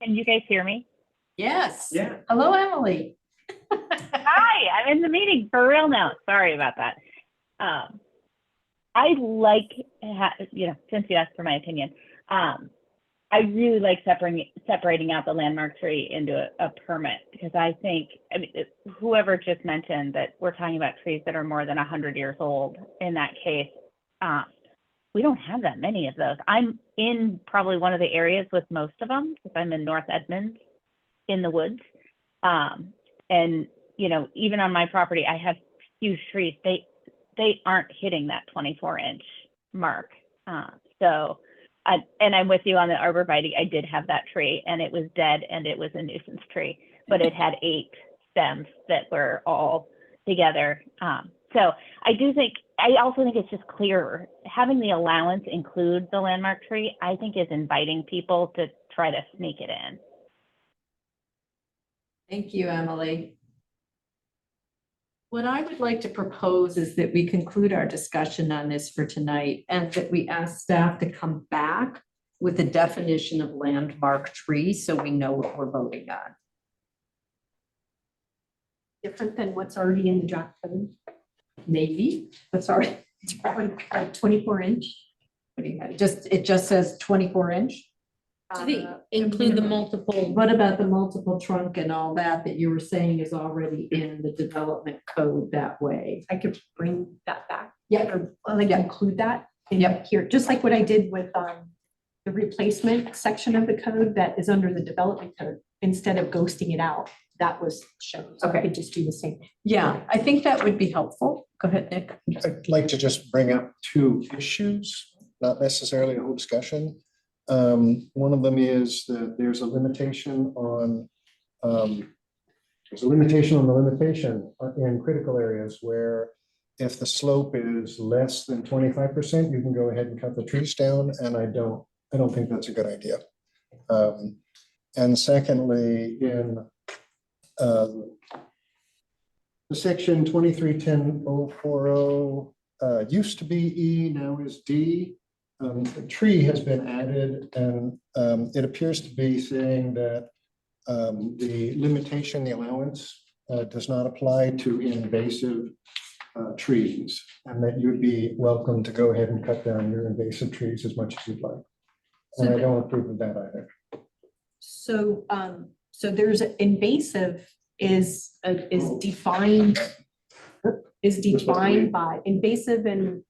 Can you guys hear me?
Yes.
Yeah.
Hello, Emily.
Hi, I'm in the meeting for real now. Sorry about that. I like, since you asked for my opinion, I really like separating out the landmark tree into a permit, because I think, whoever just mentioned that we're talking about trees that are more than 100 years old, in that case, we don't have that many of those. I'm in probably one of the areas with most of them, because I'm in North Edmonds in the woods. And, even on my property, I have huge trees. They aren't hitting that 24-inch mark. And I'm with you on the arborvitae. I did have that tree, and it was dead, and it was a nuisance tree, but it had 8 stems that were all together. So I also think it's just clearer. Having the allowance include the landmark tree, I think, is inviting people to try to sneak it in.
Thank you, Emily. What I would like to propose is that we conclude our discussion on this for tonight, and that we ask staff to come back with a definition of landmark tree so we know what we're voting on.
Different than what's already in the draft code.
Maybe,
What's already, it's probably like 24 inch.
it just says 24 inch.
Do they include the multiple?
What about the multiple trunk and all that you were saying is already in the development code that way?
I could bring that back.
Yeah.
Or like include that in here, just like what I did with the replacement section of the code that is under the development code. instead of ghosting it out, that was shown. So I
Okay.
could just do the same.
Yeah, I think that would be helpful. Go ahead, Nick.
I'd like to just bring up two issues, not necessarily a whole discussion. One of them is that there's a limitation on the limitation in critical areas where if the slope is less than 25%, you can go ahead and cut the trees down, and I don't think that's a good idea. And secondly, in the section 2310.040 used to be E, now is D. A tree has been added, and it appears to be saying that the limitation, the allowance, does not apply to invasive trees, and that you'd be welcome to go ahead and cut down your invasive trees as much as you'd like. And I don't approve of that either.
So, so there's invasive is defined by invasive and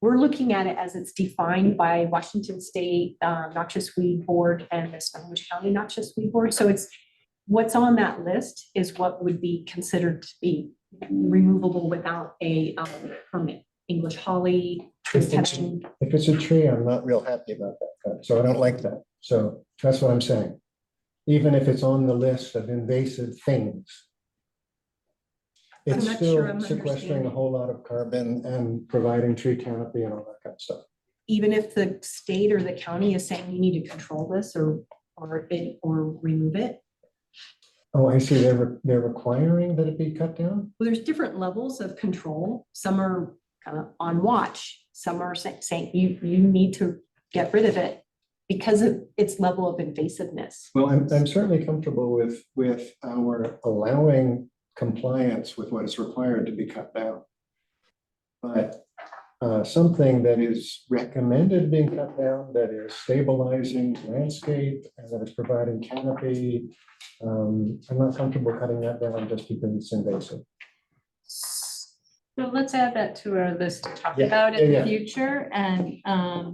we're looking at it as it's defined by Washington State Noxious Weed Board and the Snohomish County Noxious Weed Board. So it's what's on that list is what would be considered to be removable without a permit. English holly.
If it's a tree, I'm not real happy about that cut, so I don't like that. So that's what I'm saying. Even if it's on the list of invasive things, it's
not
still
sure I'm
sequestering a
understanding.
whole lot of carbon and providing tree canopy and all that kind of stuff.
Even if the state or the county is saying you need to control this or remove it.
Oh, I see. They're requiring that it be cut down?
Well, there's different levels of control. Some are kind of on watch. Some are saying you need to get rid of it because of its level of invasiveness.
Well, I'm certainly comfortable with our allowing compliance with what is required to be cut down. But something that is recommended being cut down, that is stabilizing landscape and that is providing canopy, I'm not comfortable cutting that down just because it's invasive.
So let's add that to our list to talk
Yeah,
about in
yeah,
the
yeah.
future and.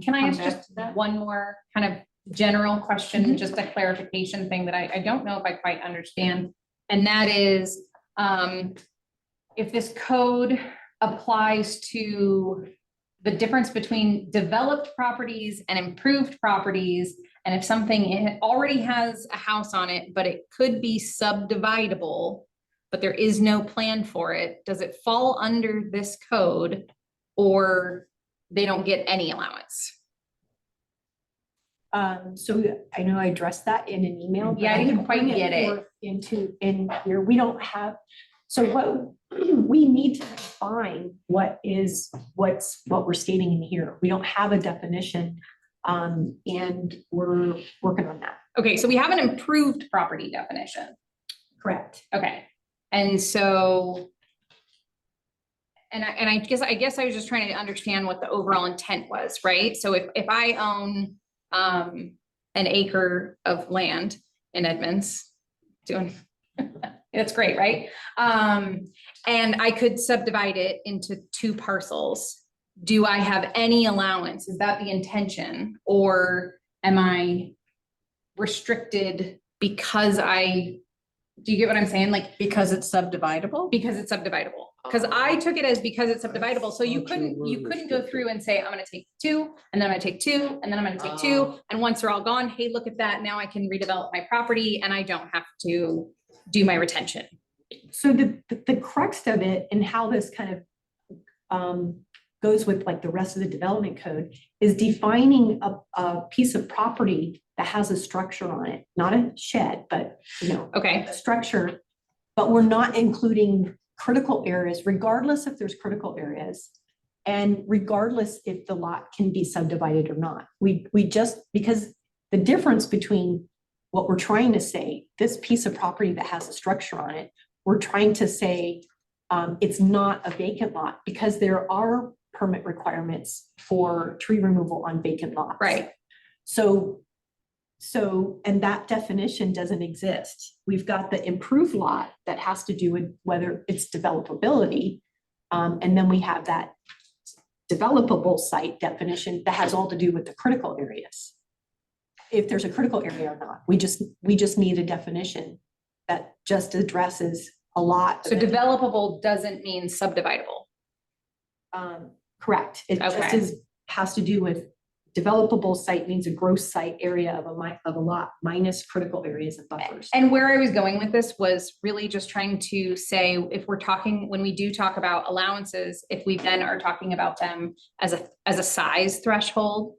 Can I
come
ask
back
just
to that?
one more kind of general question, just a clarification thing that I don't know if I quite understand? And that is, if this code applies to the difference between developed properties and improved properties, and if something already has a house on it, but it could be subdividable, but there is no plan for it, does it fall under this code or they don't get any allowance?
So I know I addressed that in an email. but
Yeah, I didn't
can
quite
bring
get it.
forth in here, we don't have, so what we need to define what we're stating in here. We don't have a definition. And we're working on that.
Okay, so we have an improved property definition.
Correct.
Okay, and so. And I guess I was just trying to understand what the overall intent was, right? So if I own an acre of land in Edmonds, that's great, right? And I could subdivide it into 2 parcels. Do I have any allowance? Is that the intention? Or am I restricted because do you get what I'm saying? Like,
Because it's subdividable?
because it's subdividable. Because I took it as because it's subdividable, so you couldn't go through and say, I'm gonna take 2, and then I'm gonna take 2, and then I'm gonna take 2, and once they're all gone, hey, look at that, now I can redevelop my property and I don't have to do my retention.
So the crux of it and how this kind of goes with like the rest of the development code is defining a piece of property that has a structure on it, not a shed, but
Okay,
a structure, but we're not including critical areas, regardless if there's critical areas, and regardless if the lot can be subdivided or not. We just, because the difference between what we're trying to say, this piece of property that has a structure on it, we're trying to say it's not a vacant lot because there are permit requirements for tree removal on vacant lots.
right.
So, and that definition doesn't exist. We've got the improved lot that has to do with whether it's developability. And then we have that developable site definition that has all to do with the critical areas. if there's a critical area or not. We just need a definition that just addresses a lot.
So developable doesn't mean subdividable.
Correct. It just
Okay.
has to do with developable site means a gross site area of a lot minus critical areas and buffers.
And where I was going with this was really just trying to say, if we're talking, when we do talk about allowances, if we then are talking about them as a size threshold,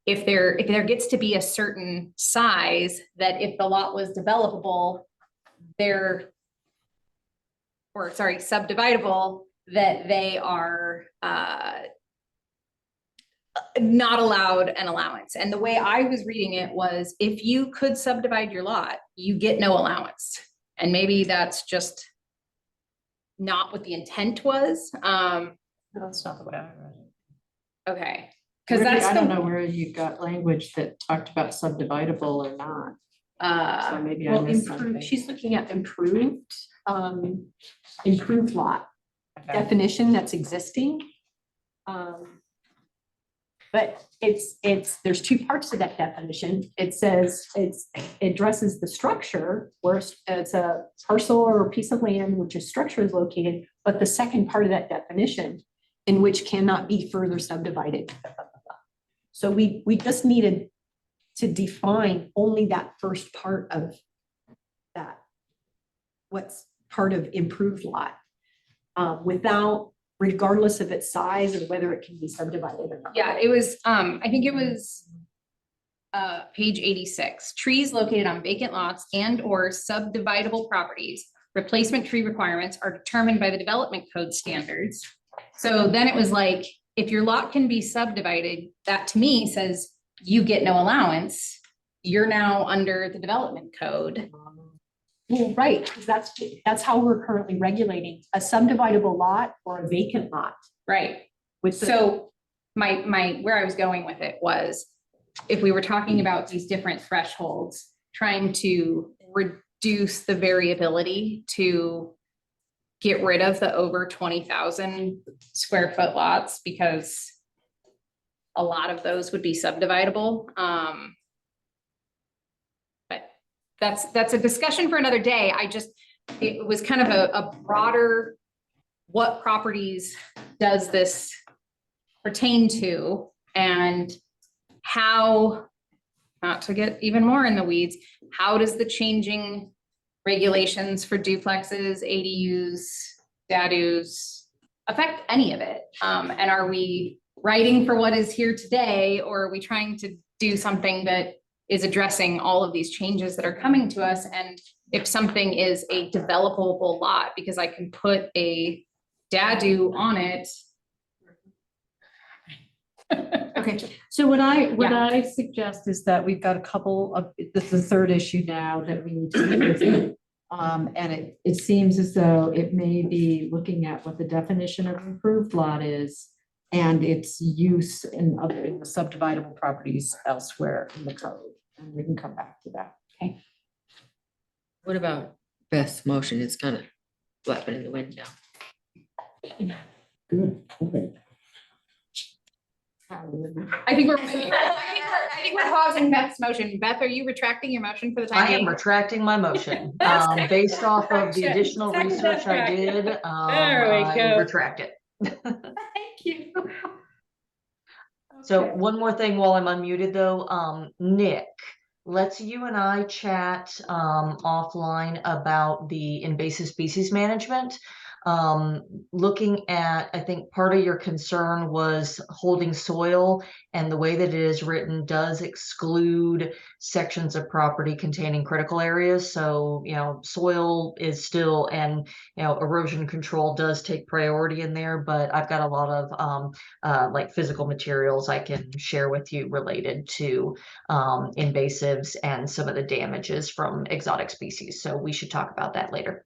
if there gets to be a certain size that if the lot was developable, subdividable, that they are not allowed an allowance. And the way I was reading it was, if you could subdivide your lot, you get no allowance. And maybe that's just not what the intent was.
No, that's not the way I read it.
Okay. Because that's
I don't know where you got language that talked about subdividable or not. So maybe I
Well,
missed
improved,
something.
she's looking at improved lot
Okay.
definition that's existing. But there's two parts to that definition. It says it addresses the structure where it's a parcel or a piece of land which a structure is located, but the second part of that definition in which cannot be further subdivided. So we just needed to define only that first part of that. What's part of improved lot, without, regardless of its size or whether it can be subdivided or not.
Yeah, it was, I think it was page 86. Trees located on vacant lots and or subdividable properties, replacement tree requirements are determined by the development code standards. So then it was like, if your lot can be subdivided, that to me says you get no allowance. You're now under the development code.
Well, right, because that's how we're currently regulating a subdividable lot or a vacant lot.
Right.
With the-
So where I was going with it was, if we were talking about these different thresholds, trying to reduce the variability to get rid of the over 20,000 square foot lots, because a lot of those would be subdividable. But that's a discussion for another day. It was kind of a broader, what properties does this pertain to, and how, not to get even more in the weeds, how does the changing regulations for duplexes, ADUs, DADUs affect any of it? And are we writing for what is here today, or are we trying to do something that is addressing all of these changes that are coming to us? And if something is a developable lot, because I can put a DADU on it.
Okay, so what I suggest is that we've got a couple of, this is the third issue now that we need to revisit. And it seems as though it may be looking at what the definition of improved lot is and its use in the subdividable properties elsewhere in the code. And we can come back to that.
Okay.
What about Beth's motion? It's kind of flapping in the wind now.
Good, okay.
I think we're pausing Beth's motion. Beth, are you retracting your motion for the time
I am
being?
retracting my motion, based off of the additional research I did,
There we
I
go.
retract it.
Thank you.
So one more thing while I'm unmuted though, Nick, let's you and I chat offline about the invasive species management. Looking at, I think part of your concern was holding soil, and the way that it is written does exclude sections of property containing critical areas. So, soil is still, and, erosion control does take priority in there, but I've got a lot of like physical materials I can share with you related to invasives and some of the damages from exotic species. So we should talk about that later.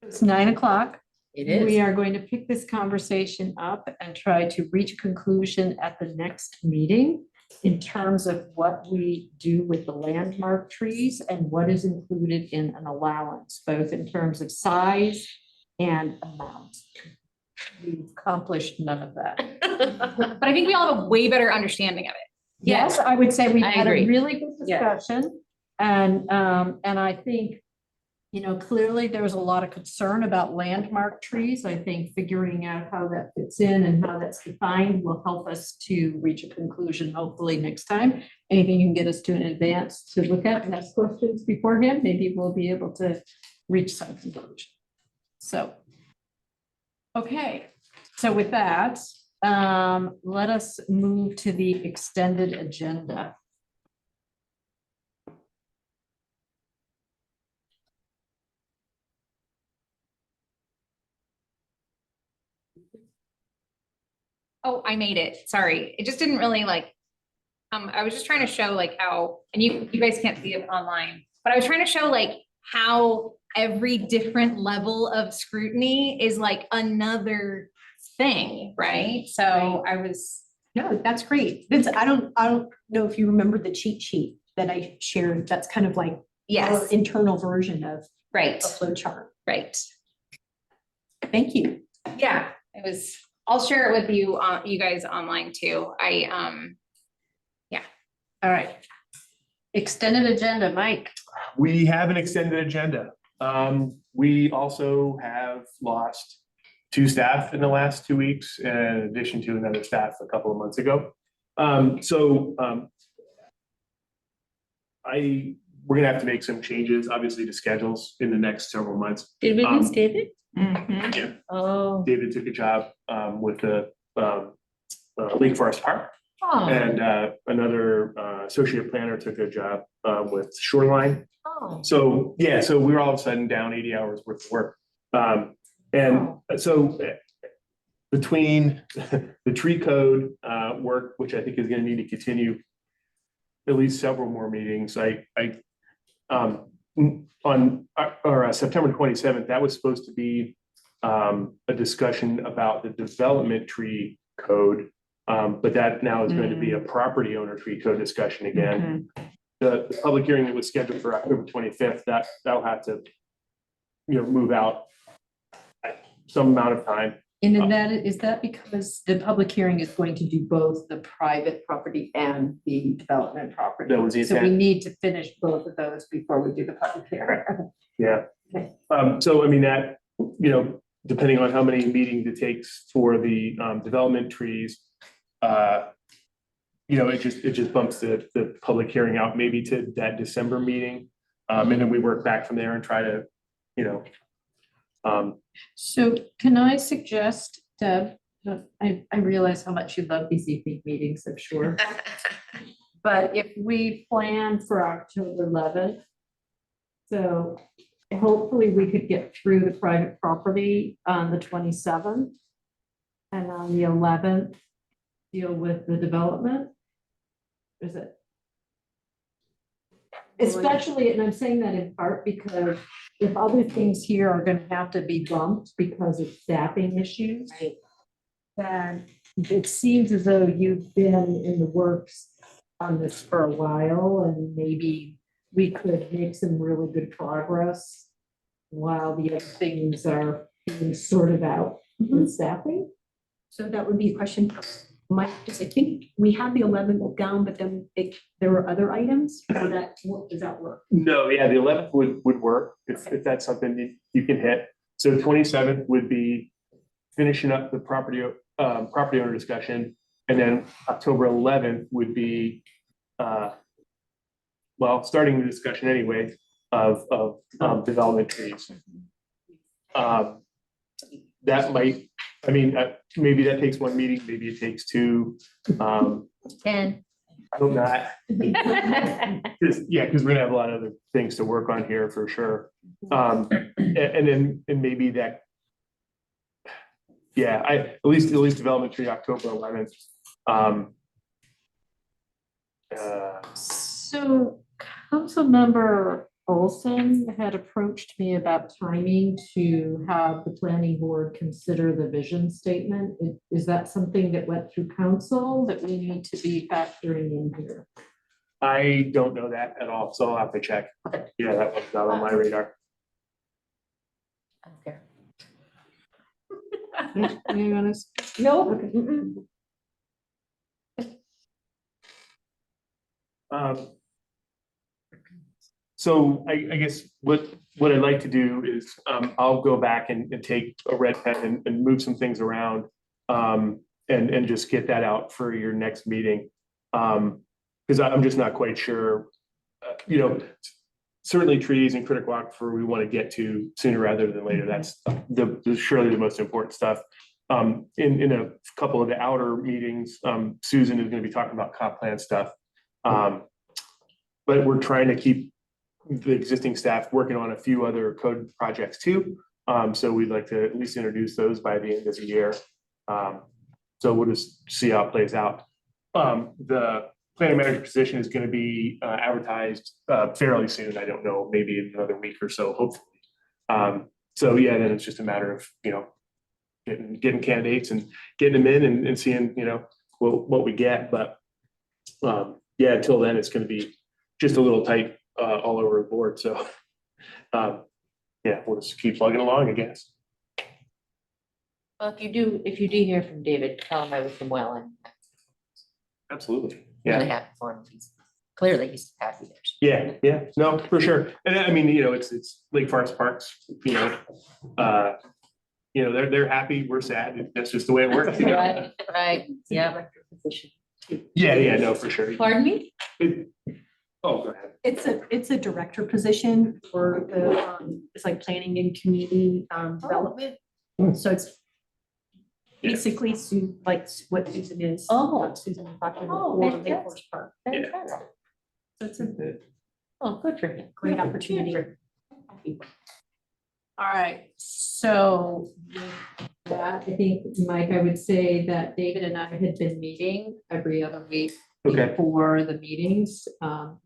It's 9 o'clock.
It is.
We are going to pick this conversation up and try to reach a conclusion at the next meeting in terms of what we do with the landmark trees and what is included in an allowance, both in terms of size and amount. we've accomplished none of that.
But I think we all have a way better understanding of it.
Yes, I would say we
I
had a
agree.
really good
Yeah.
discussion. And I think, you know, clearly there was a lot of concern about landmark trees. I think figuring out how that fits in and how that's defined will help us to reach a conclusion, hopefully next time. Anything you can get us to in advance to look at and ask questions beforehand, maybe we'll be able to reach some conclusion. So, okay, so with that, let us move to the extended agenda.
Oh, I made it. Sorry. It just didn't really like, I was just trying to show like how, and you guys can't see it online, but I was trying to show like how every different level of scrutiny is like another thing, right? So I was,
No, that's great. Vince, I don't know if you remember the cheat sheet that I shared. That's kind of like our
yes,
internal version of
right,
a flow chart.
right.
Thank you.
Yeah, it was, I'll share it with you, you guys online too.
All right. Extended agenda, Mike.
We have an extended agenda. We also have lost 2 staff in the last 2 weeks, in addition to another staff a couple of months ago. We're gonna have to make some changes, obviously, to schedules in the next several months.
Did we lose David?
Yeah,
Oh.
David took a job with the Lake Forest Park.
Oh.
And another associate planner took a job with Shoreline.
Oh.
So, yeah, so we were all of a sudden down 80 hours worth of work. So between the tree code work, which I think is gonna need to continue at least several more meetings, on September 27th, that was supposed to be a discussion about the development tree code. But that now is going to be a property owner tree code discussion again. The public hearing that was scheduled for October 25th, that'll have to, move out some amount of time.
And then is that because the public hearing is going to do both the private property and the development property?
That was the
So we
intent.
need to finish both of those before we do the public hearing.
Yeah.
Okay.
So I mean, that, depending on how many meetings it takes for the development trees, it just bumps the public hearing out maybe to that December meeting. And then we work back from there and try to,
So can I suggest, Deb, I realize how much you love these evening meetings, I'm sure. But if we plan for October 11th, so hopefully we could get through the private property on the 27th. And on the 11th, deal with the development. Is it? Especially, and I'm saying that in part because if other things here are gonna have to be bumped because of staffing issues, then it seems as though you've been in the works on this for a while, and maybe we could make some really good progress while the other things are being sorted out with staffing.
So that would be a question for Mike, because I think we had the 11th down, but then there were other items. Does that work?
No, yeah, the 11th would work if that's something you can hit. So 27th would be finishing up the property owner discussion. And then October 11th would be, starting the discussion anyway of development trees. That might, maybe that takes 1 meeting, maybe it takes 2.
10.
I hope not. Because we're gonna have a lot of other things to work on here for sure. And maybe that, at least development tree October 11th.
So Councilmember Olson had approached me about timing to have the planning board consider the vision statement. Is that something that went through council that we need to be factoring in here?
I don't know that at all, so I'll have to check. Yeah, that was not on my radar.
I don't care.
Beth? Anyone else?
Nope.
So I guess what I'd like to do is, I'll go back and take a red pen and move some things around. And just get that out for your next meeting. Because I'm just not quite sure, certainly trees and critical aquifer we want to get to sooner rather than later. That's surely the most important stuff. In a couple of the outer meetings, Susan is going to be talking about comp plan stuff. But we're trying to keep the existing staff working on a few other code projects too. So we'd like to at least introduce those by the end of the year. So we'll just see how it plays out. The planning manager position is going to be advertised fairly soon. I don't know, maybe in another week or so, hopefully. So yeah, then it's just a matter of, getting candidates and getting them in and seeing, what we get. But yeah, until then, it's going to be just a little tight all over the board. So yeah, we'll just keep plugging along, I guess.
Well, if you do hear from David, tell him I wish him well and
Absolutely.
really
Yeah.
happy for him. Clearly he's happy there.
Yeah. No, for sure. And I mean, it's Lake Forest Parks, they're happy, we're sad. That's just the way it works.
Right, yeah.
Yeah, no, for sure.
Pardon me?
Oh, go ahead.
It's a director position for it's like planning and community development. So it's basically like what Susan is.
Oh.
Susan was talking
Oh,
about for Lake
fantastic.
Forest Park.
Fantastic.
So it's a
Oh, good for him.
great opportunity.
All right, so with that, I think, Mike, I would say that David and I had been meeting every other week
Okay.
before the meetings,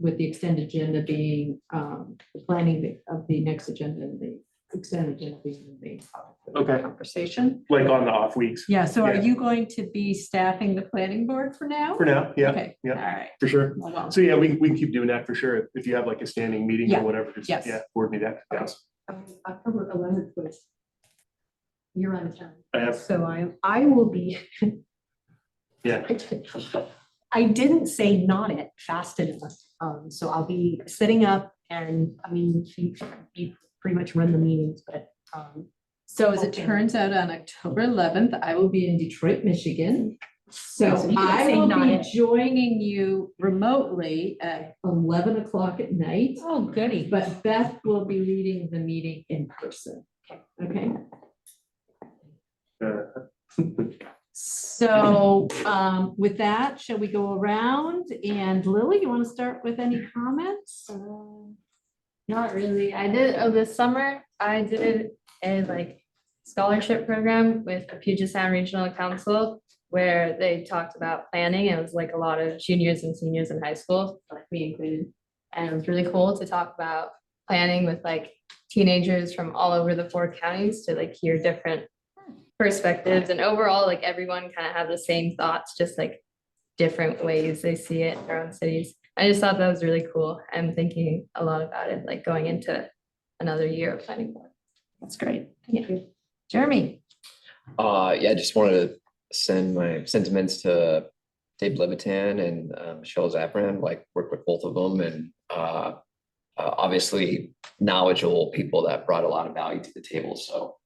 with the extended agenda being, the planning of the next agenda and the extended agenda being the main topic of the
Okay.
conversation.
Like on the off weeks.
Yeah, so are
Yeah.
you going to be staffing the planning board for now?
For now, yeah.
Okay, all
Yeah,
right.
for sure.
Well,
So yeah, we can keep doing that for sure. If you have like a standing meeting
Yeah.
or whatever, just,
Yes.
yeah, board me that.
Okay. October 11th was, you're on time.
I have,
So I will be,
yeah.
I didn't say not it fast enough. So I'll be sitting up and, I mean, you pretty much run the meetings, but,
So as it turns out, on October 11th, I will be in Detroit, Michigan. So
So you can
I
say
will
not
be
it.
joining you remotely at 11 o'clock at night.
Oh, goody.
But Beth will be leading the meeting in person. Okay. So with that, shall we go around? And Lily, you want to start with any comments?
Not really. I did, this summer, I did a scholarship program with the Puget Sound Regional Council where they talked about planning. It was like a lot of juniors and seniors in high school, like me included. And it was really cool to talk about planning with teenagers from all over the 4 counties to hear different perspectives. And overall, everyone kind of had the same thoughts, just different ways they see it in their own cities. I just thought that was really cool. I'm thinking a lot about it, going into another year of planning board.
That's great. Thank you. Jeremy.
Yeah, I just wanted to send my sentiments to Dave Levitan and Michelle Zapran, worked with both of them and obviously knowledgeable people that brought a lot of value to the table. So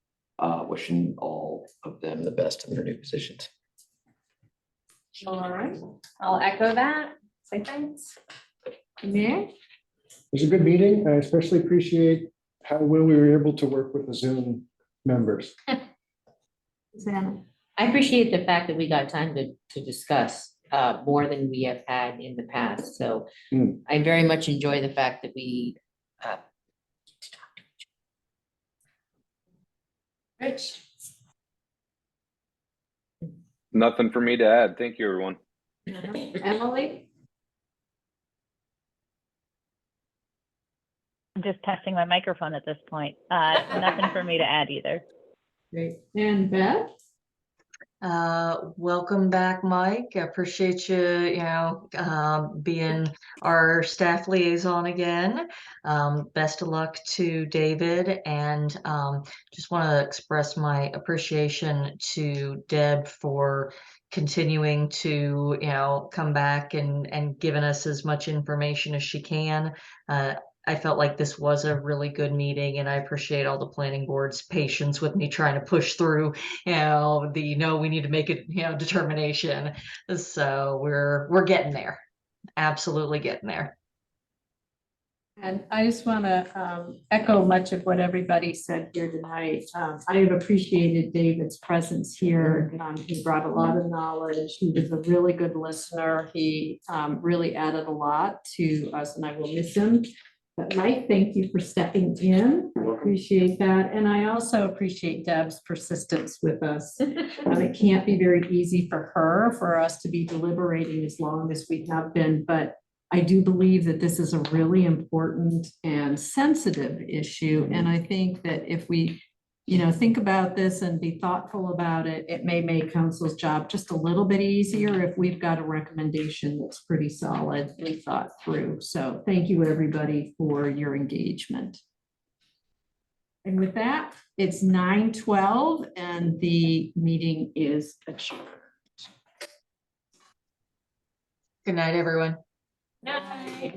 wishing all of them the best in their new positions.
All right, I'll echo that. Say thanks.
Nick?
It was a good meeting. I especially appreciate how well we were able to work with the Zoom members.
Susanna.
I appreciate the fact that we got time to discuss more than we have had in the past. So I very much enjoy the fact that we
Rich.
Nothing for me to add. Thank you, everyone.
Emily.
I'm just testing my microphone at this point. Nothing for me to add either.
Great. And Beth?
Welcome back, Mike. I appreciate you, being our staff liaison again. Best of luck to David, and just want to express my appreciation to Deb for continuing to, come back and giving us as much information as she can. I felt like this was a really good meeting, and I appreciate all the planning board's patience with me trying to push through, we need to make it, determination. So we're getting there. Absolutely getting there.
And I just want to echo much of what everybody said here tonight. I have appreciated David's presence here. He brought a lot of knowledge. He was a really good listener. He really added a lot to us, and I will miss him. But Mike, thank you for stepping in. Appreciate that. And I also appreciate Deb's persistence with us. It can't be very easy for us to be deliberating as long as we have been, but I do believe that this is a really important and sensitive issue. And I think that if we, think about this and be thoughtful about it, it may make council's job just a little bit easier if we've got a recommendation that's pretty solidly thought through. So thank you, everybody, for your engagement. And with that, it's 9:12 and the meeting is adjourned.
Good night, everyone.
Night.